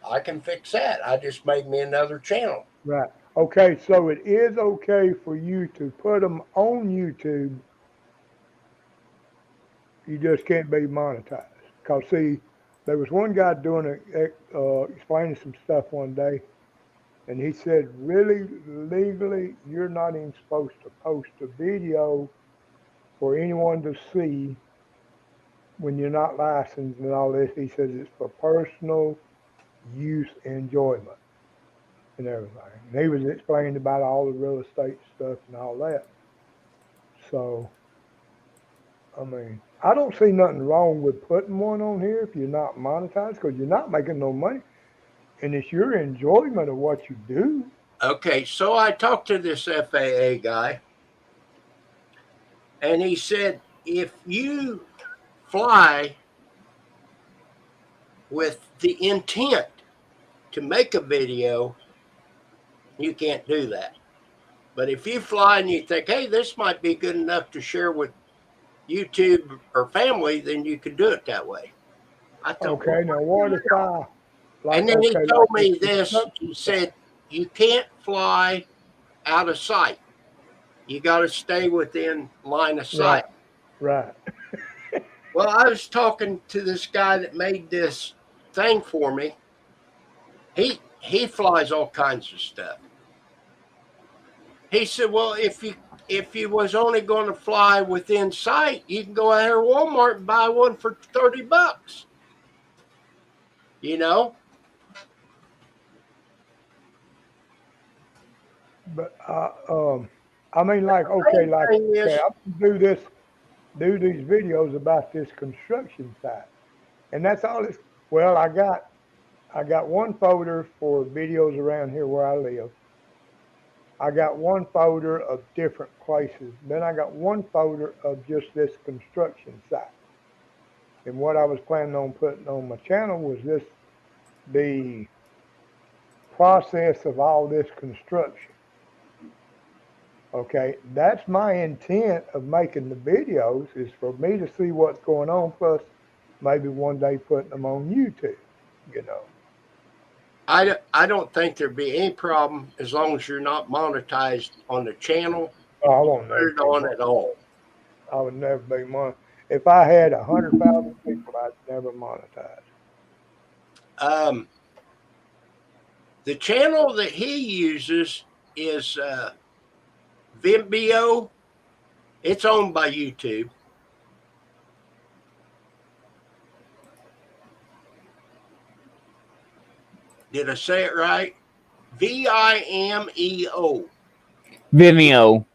I can fix that. I just made me another channel. Right. Okay, so it is okay for you to put them on YouTube. You just can't be monetized. Because, see, there was one guy doing explaining some stuff one day, and he said, really, legally, you're not even supposed to post a video for anyone to see when you're not licensed and all this. He says it's for personal use enjoyment and everything. And he was explaining about all the real estate stuff and all that. So, I mean, I don't see nothing wrong with putting one on here if you're not monetized, because you're not making no money. And it's your enjoyment of what you do. Okay, so I talked to this FAA guy, and he said, if you fly with the intent to make a video, you can't do that. But if you fly and you think, hey, this might be good enough to share with YouTube or family, then you can do it that way. I thought, okay, now what if I... and then he told me this. He said, you can't fly out of sight. You got to stay within line of sight. Right. Well, I was talking to this guy that made this thing for me. He flies all kinds of stuff. He said, "Well, if you was only going to fly within sight, you can go out here to Walmart and buy one for $30. You know." But I mean, like, okay, like, Thing is, okay, I do these videos about this construction site, and that's all it's. Well, I got one folder for videos around here where I live. I got one folder of different places. Then I got one folder of just this construction site. And what I was planning on putting on my channel was the process of all this construction. Okay, that's my intent of making the videos is for me to see what's going on, plus maybe one day putting them on YouTube, you know. I don't think there'd be any problem as long as you're not monetized on the channel. Oh, I won't Put never it be on money. at all. I would never be money. If I had 100,000 people, I'd never monetize. Um, the channel that he uses is Vimeo. It's owned by YouTube. Did I say it right? Vimeo. Vimeo.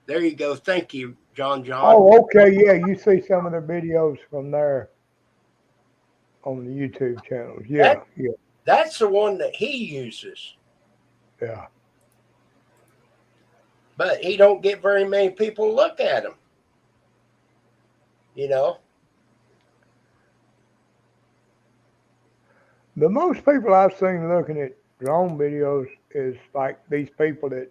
There you go. Thank you, John. Oh, okay, yeah, you see some of the videos from there on the YouTube channels. Yeah, yeah, That's the one that he uses, yeah. but he don't get very many people look at him. You know. The most people I've seen looking at drone videos is like these people that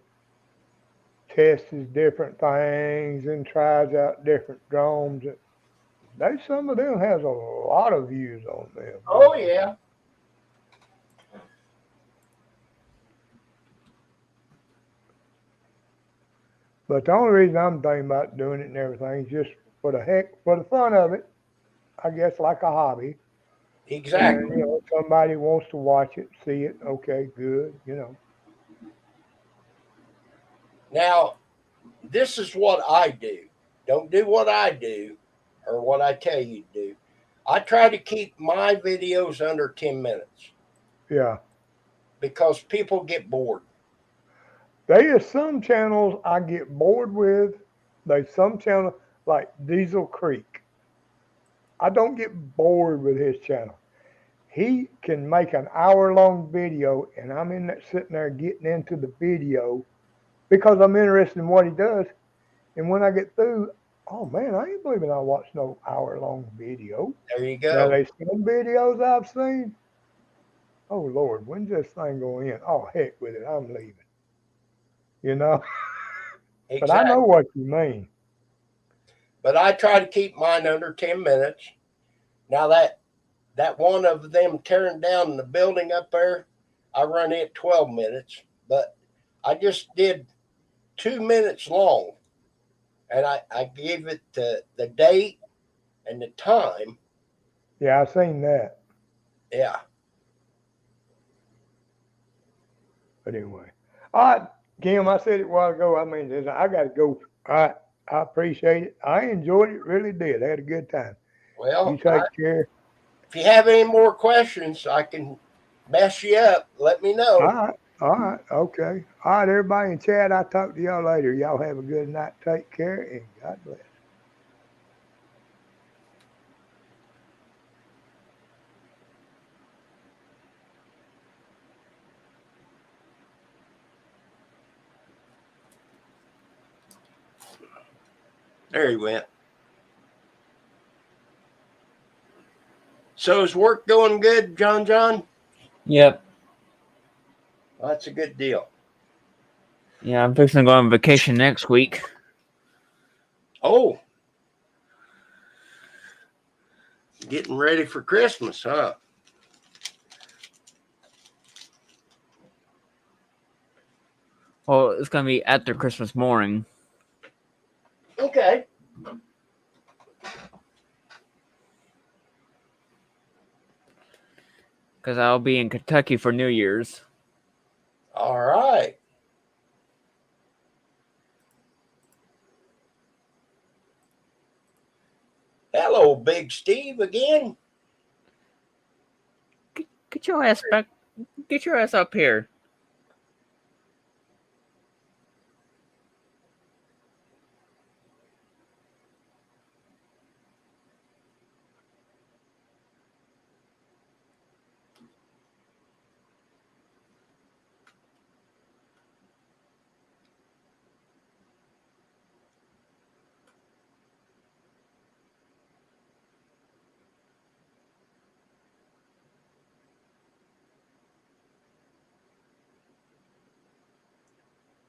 tests different things and tries out different drones. Some of them has a lot of views on them. Oh yeah. But the only reason I'm thinking about doing it and everything is just for the fun of it. I guess like a hobby. Exactly. And, you know, somebody wants to watch it, see it. Okay, good. You know. Now, this is what I do. Don't do what I do or what I tell you to do. I try to keep my videos under 10 minutes Yeah. because people get bored. There is some channels I get bored with. There's some channels like Diesel Creek. I don't get bored with his channel. He can make an hour-long video, and I'm in there sitting there getting into the video because I'm interested in what he does. And when I get through, oh man, I ain't believing I watched no hour-long video. There you Now go. there's some videos I've seen. Oh Lord, when's this thing going in? Oh heck with it, I'm leaving. You know, but I know Exactly. what you mean. But I try to keep mine under 10 minutes. Now that one of them tearing down the building up there, I run it 12 minutes, but I just did 2 minutes long. And I gave it the date and the time. Yeah, I seen that. Yeah. But anyway, all right, Kim, I said it a while ago. I mean, I got to go. All right, I appreciate it. I enjoyed it, really did. I had a good time. You Well, take care. if you have any more questions, I can mess you up. Let me know. All right, okay. All right, everybody in chat, I'll talk to y'all later. Y'all have a good night. Take care, and God bless. There he went. So is work going good, John? Yep. Well, that's a good deal. Yeah, I'm fixing to go on vacation next week. Oh, getting ready for Christmas, huh? Well, it's gonna be after Christmas morning. Okay. because I'll be in Kentucky for New Year's. All right. Hello, Big Steve again. Get your ass back. Get your ass up here.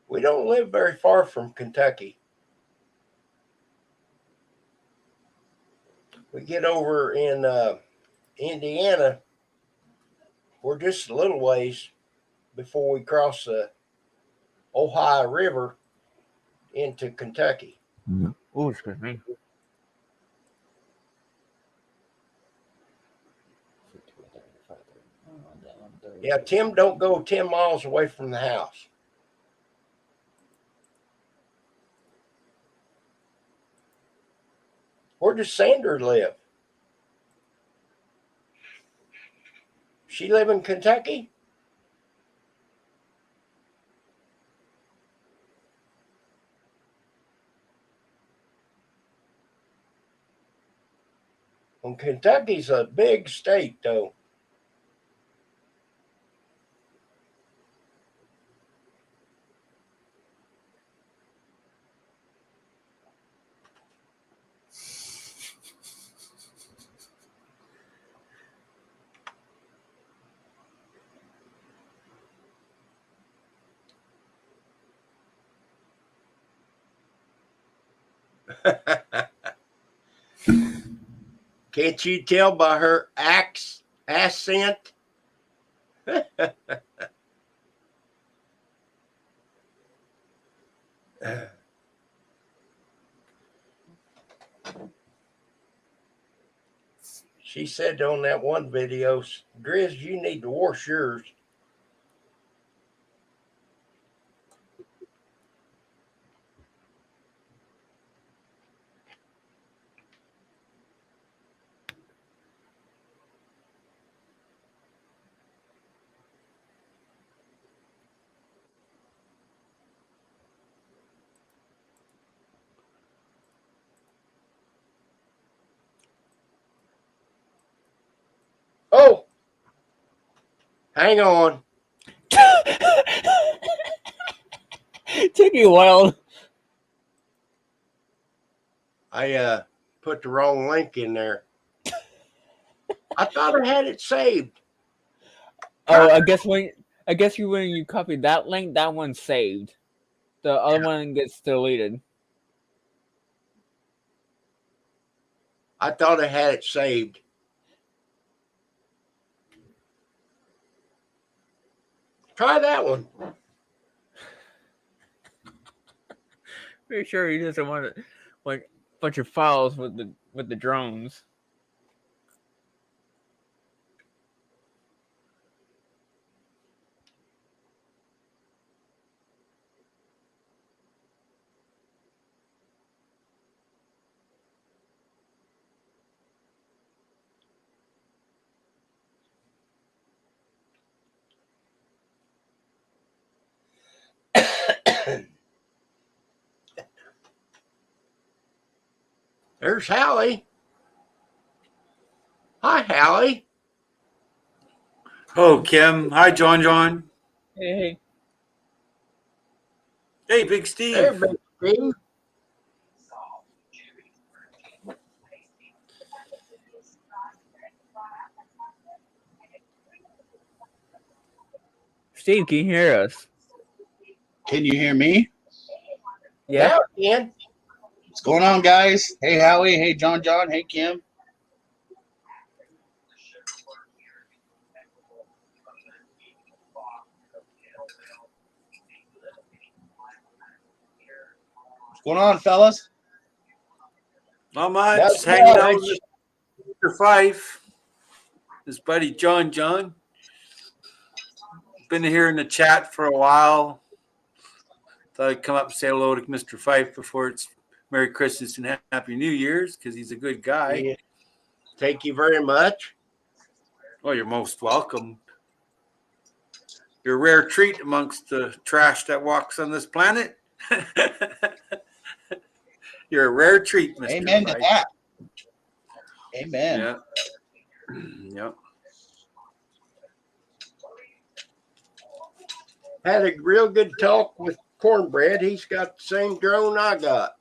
We don't live very far from Kentucky. We get over in Indiana. We're just a little ways before we cross the Ohio River into Kentucky. Oh, excuse me. Yeah, Tim don't go 10 miles away from the house. Where does Sandra live? She live in Kentucky? Well, Kentucky's a big state, though. Can't you tell by her accent? She said on that one video, Grizz, you need to wash yours. Oh, hang on. Took you a while. I put the wrong link in there. I thought I had it saved. Oh, I guess when you copy that link, that one's saved. The other one gets deleted. I thought I had it saved. Try that one. Pretty sure he doesn't want like a bunch of files with the drones. There's Hallie. Hi, Hallie. Oh, Kim. Hi, John. Hey. Hey, Big Steve. There, Big Steve. Steve, can you hear us? Can you hear me? Yeah. Yeah, Ken. What's going on, guys? Hey, Howie. Hey, John. Hey, Kim. What's going on, fellas? Not much. That's Hanging much. out with Mr. Fife. His buddy John. been here in the chat for a while. Thought I'd come up and say hello to Mr. Fife before it's Merry Christmas and Happy New Year's because he's a good guy. Yeah. Thank you very much. Oh, you're most welcome. You're a rare treat amongst the trash that walks on this planet. You're a rare treat, Mr. Amen to Fife. that. Amen. Yeah. Yep. Had a real good talk with Cornbread. He's got the same drone I got.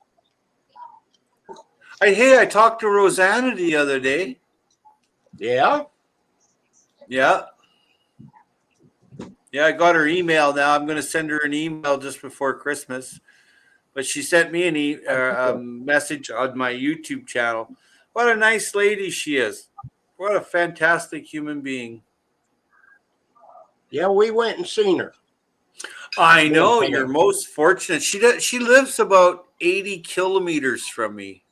I talked to Rosanna the other day. Yeah. Yeah. Yeah, I got her email now. I'm going to send her an email just before Christmas. But she sent me a message on my YouTube channel. What a nice lady she is. What a fantastic human being. Yeah, we went and seen her. I know, you're most fortunate. She lives about 80 kilometers from me.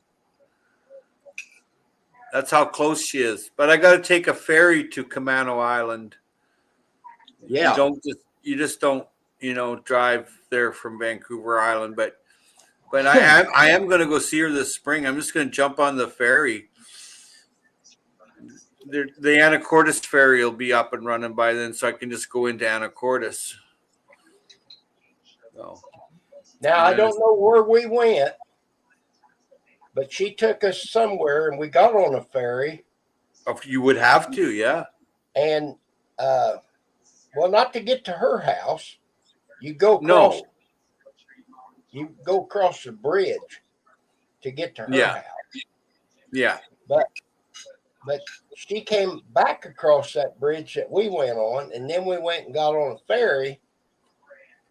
That's how close she is. But I got to take a ferry to Camano Island. Yeah. You just don't, drive there from Vancouver Island. But I am going to go see her this spring. I'm just going to jump on the ferry. The Anacortes ferry will be up and running by then, so I can just go into Anacortes. So, Now, I don't know where we went, but she took us somewhere, and we got on a ferry. You would have to, yeah. And, well, not to get to her house. You go across. No. You go across the bridge to get to her house. Yeah. But she came back across that bridge that we went on, and then we went and got on a ferry,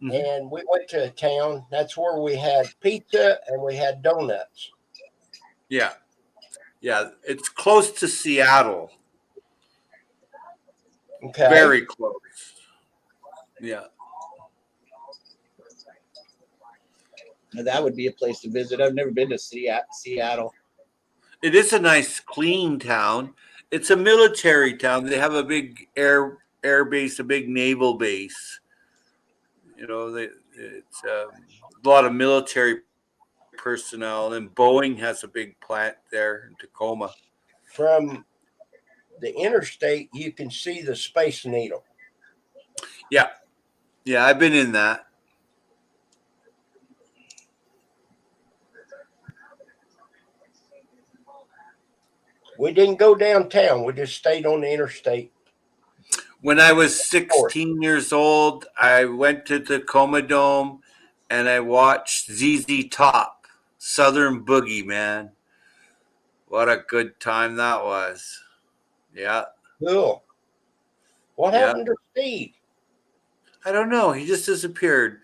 and we went to a town. That's where we had pizza and we had donuts. Yeah. Yeah. It's close to Seattle. Okay. Very close. Yeah. Now, that would be a place to visit. I've never been to Seattle. It is a nice, clean town. It's a military town. They have a big air base, a big naval base. It's a lot of military personnel, and Boeing has a big plant there in Tacoma. From the interstate, you can see the Space Needle. Yeah. Yeah, I've been in that. We didn't go downtown. We just stayed on the interstate. When I was 16 years old, I went to the Tacoma Dome and I watched ZZ Top, Southern Boogie, man. What a good time that was. Yeah. Cool. What happened to Steve? I don't know. He just disappeared.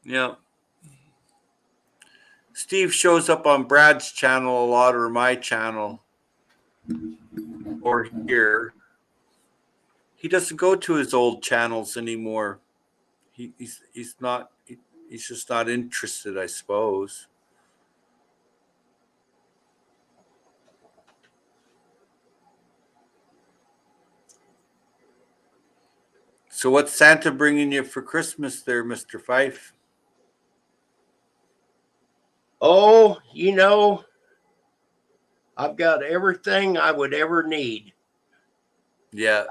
Yeah. Steve shows up on Brad's channel a lot, or my channel, or here. He doesn't go to his old channels anymore. He's not. He's just not interested, I suppose. So what's Santa bringing you for Christmas there, Mr. Fife? Oh, I've got everything I would ever need. Yeah.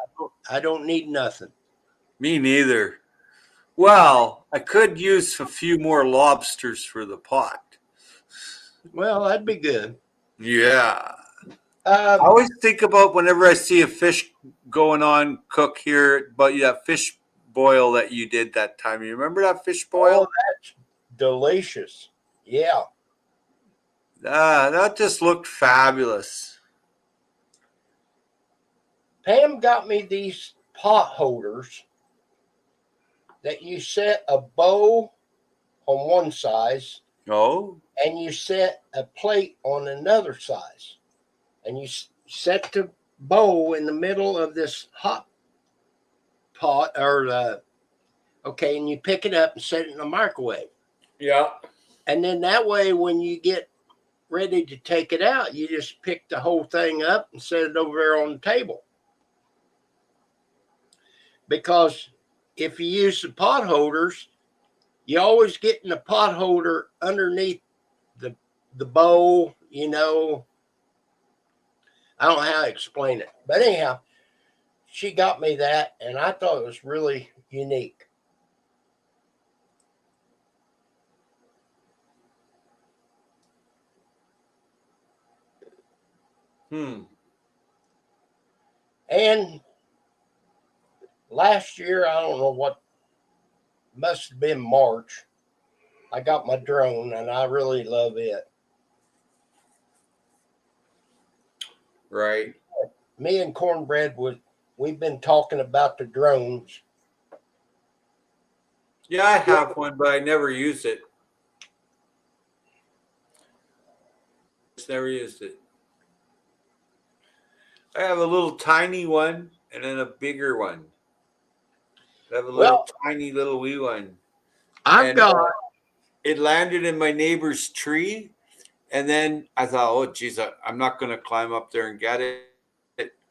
I don't need nothing. Me neither. Well, I could use a few more lobsters for the pot. Well, that'd be good. Yeah. I always think about whenever I see a fish going on cook here, but that fish boil that you did that time. You remember that fish boil? Oh, that's delicious. Yeah. That just looked fabulous. Pam got me these pot holders that you set a bow on one size. Oh. And you set a plate on another size. And you set the bowl in the middle of this hot pot, and you pick it up and set it in the microwave. Yeah. And then that way, when you get ready to take it out, you just pick the whole thing up and set it over there on the table. because if you use the pot holders, you always get in the pot holder underneath the bowl, you know. I don't know how to explain it. But anyhow, she got me that, and I thought it was really unique. And last year, I don't know what, must have been March, I got my drone, and I really love it. Right. Me and Cornbread, we've been talking about the drones. Yeah, I have one, but I never use it. Just never used it. I have a little tiny one and then a bigger one. I have a little tiny little wee one. I've got. It landed in my neighbor's tree, and then I thought, oh, geez, I'm not going to climb up there and get it.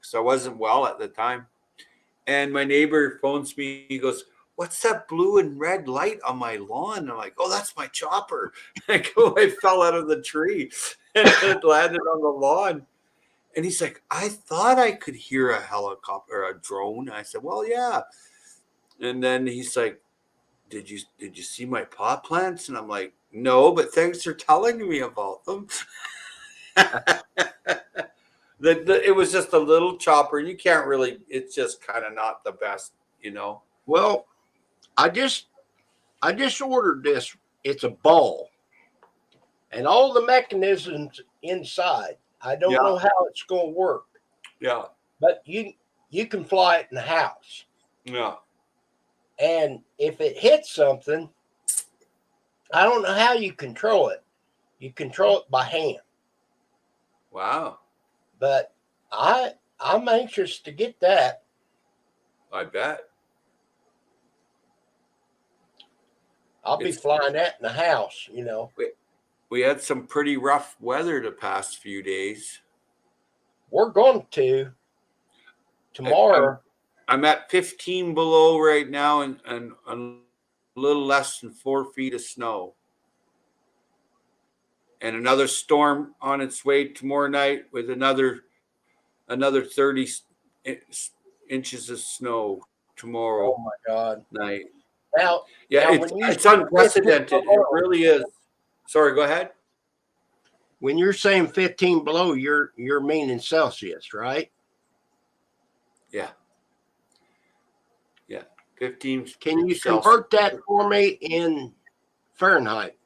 So I wasn't well at the time. And my neighbor phones me. He goes, what's that blue and red light on my lawn? I'm like, oh, that's my chopper. I fell out of the tree and it landed on the lawn. And he's like, I thought I could hear a helicopter or a drone. I said, well, yeah. And then he's like, did you see my pot plants? And I'm like, no, but thanks for telling me about them. It was just a little chopper. You can't really, it's just kind of not the best, you know. Well, I just ordered this. It's a ball, and all the mechanisms inside. I don't know how it's going to work. Yeah. But you can fly it in the house. Yeah. And if it hits something, I don't know how you control it. You control it by hand. Wow. But I'm anxious to get that. I bet. I'll be flying that in the house, you know. We had some pretty rough weather the past few days. We're going to tomorrow. I'm at 15 below right now and a little less than 4 feet of snow. And another storm on its way tomorrow night with another 30 inches of snow tomorrow. Oh my God. Night. Now, it's unprecedented. It really is. Sorry, go ahead. When you're saying 15 below, you're meaning Celsius, right? Yeah. 15. Can you Celsius. convert that for me in Fahrenheit?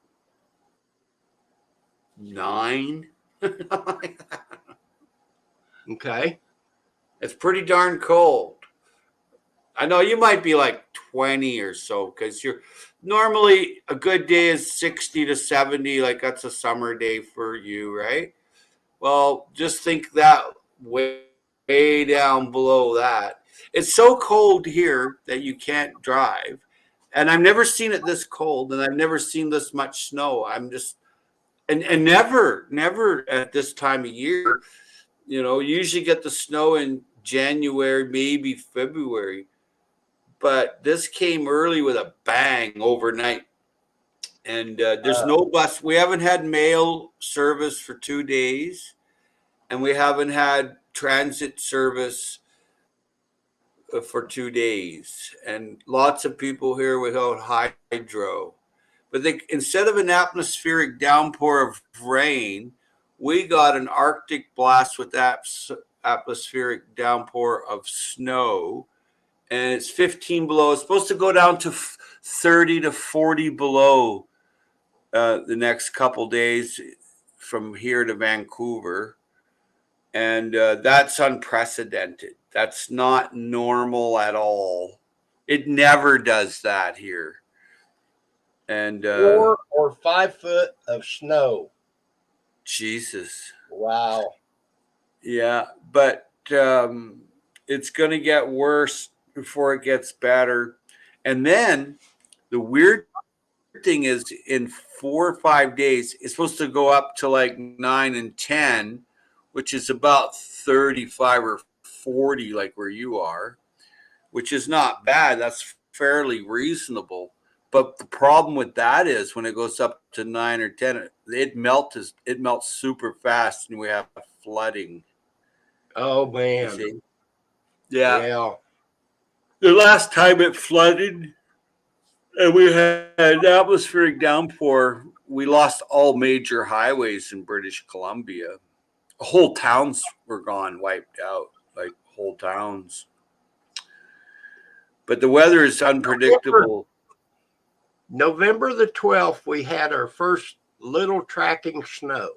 9. Okay. It's pretty darn cold. I know you might be like 20 or so because you're normally a good day is 60 to 70. Like that's a summer day for you, right? Well, just think that way down below that. It's so cold here that you can't drive. And I've never seen it this cold, and I've never seen this much snow. I'm just and never at this time of year, you know, you usually get the snow in January, maybe February. But this came early with a bang overnight. And there's no bus. We haven't had mail service for 2 days. And we haven't had transit service for 2 days. And lots of people here without hydro. But instead of an atmospheric downpour of rain, we got an Arctic blast with atmospheric downpour of snow. And it's 15 below. It's supposed to go down to 30 to 40 below the next couple days from here to Vancouver. And that's unprecedented. That's not normal at all. It never does that here. And 4 or 5 foot of snow. Jesus. Wow. Yeah, but it's going to get worse before it gets better. And then the weird thing is in 4 or 5 days, it's supposed to go up to like 9 and 10, which is about 35 or 40, like where you are. which is not bad. That's fairly reasonable. But the problem with that is when it goes up to 9 or 10, it melts super fast, and we have flooding. Oh You man. see? Yeah. Yeah. The last time it flooded and we had atmospheric downpour, we lost all major highways in British Columbia. Whole towns were gone, wiped out, like whole towns. But the weather is unpredictable. November the 12th, we had our first little tracking snow.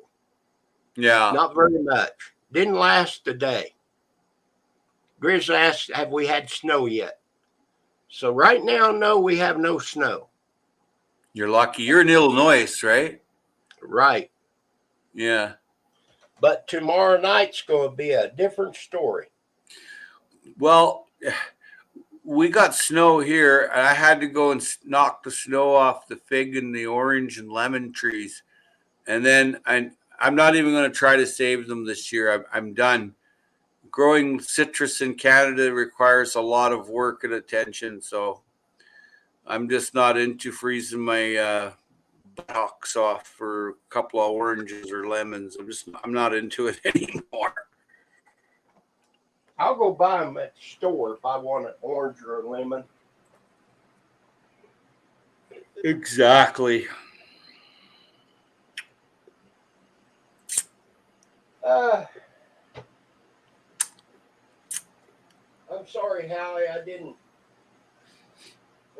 Yeah. Not very much. Didn't last a day. Grizz asked, have we had snow yet? So right now, no, we have no snow. You're lucky. You're in Illinois, right? Right. Yeah. But tomorrow night's going to be a different story. Well, we got snow here, and I had to go and knock the snow off the fig and the orange and lemon trees. And then I'm not even going to try to save them this year. I'm done. Growing citrus in Canada requires a lot of work and attention, so I'm just not into freezing my buttocks off for a couple of oranges or lemons. I'm not into it anymore. I'll go buy them at the store if I want an orange or a lemon. Exactly. I'm sorry, Howie, I didn't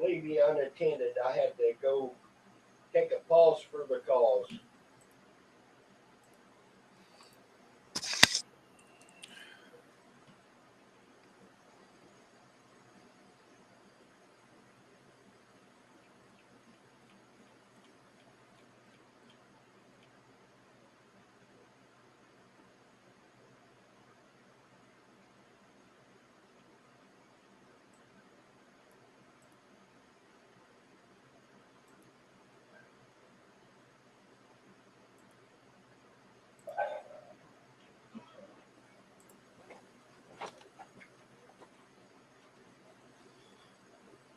leave you unattended. I had to go take a pause for the cause.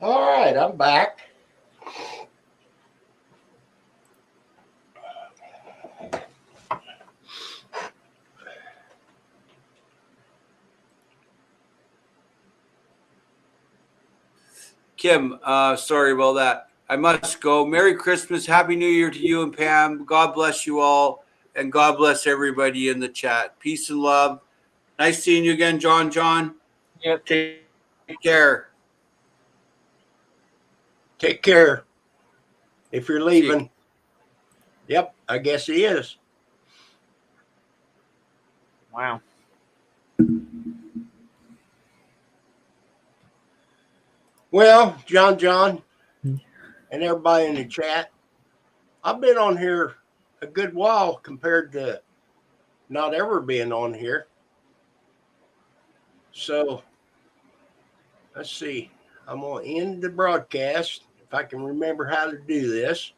All right, I'm back. Kim, sorry about that. I must go. Merry Christmas. Happy New Year to you and Pam. God bless you all. And God bless everybody in the chat. Peace and love. Nice seeing you again, John. Yep. Take care. Take care. If you're leaving. Yep, I guess he is. Wow. Well, John, and everybody in the chat, I've been on here a good while compared to not ever being on here. So, let's see. I'm going to end the broadcast if I can remember how to do this.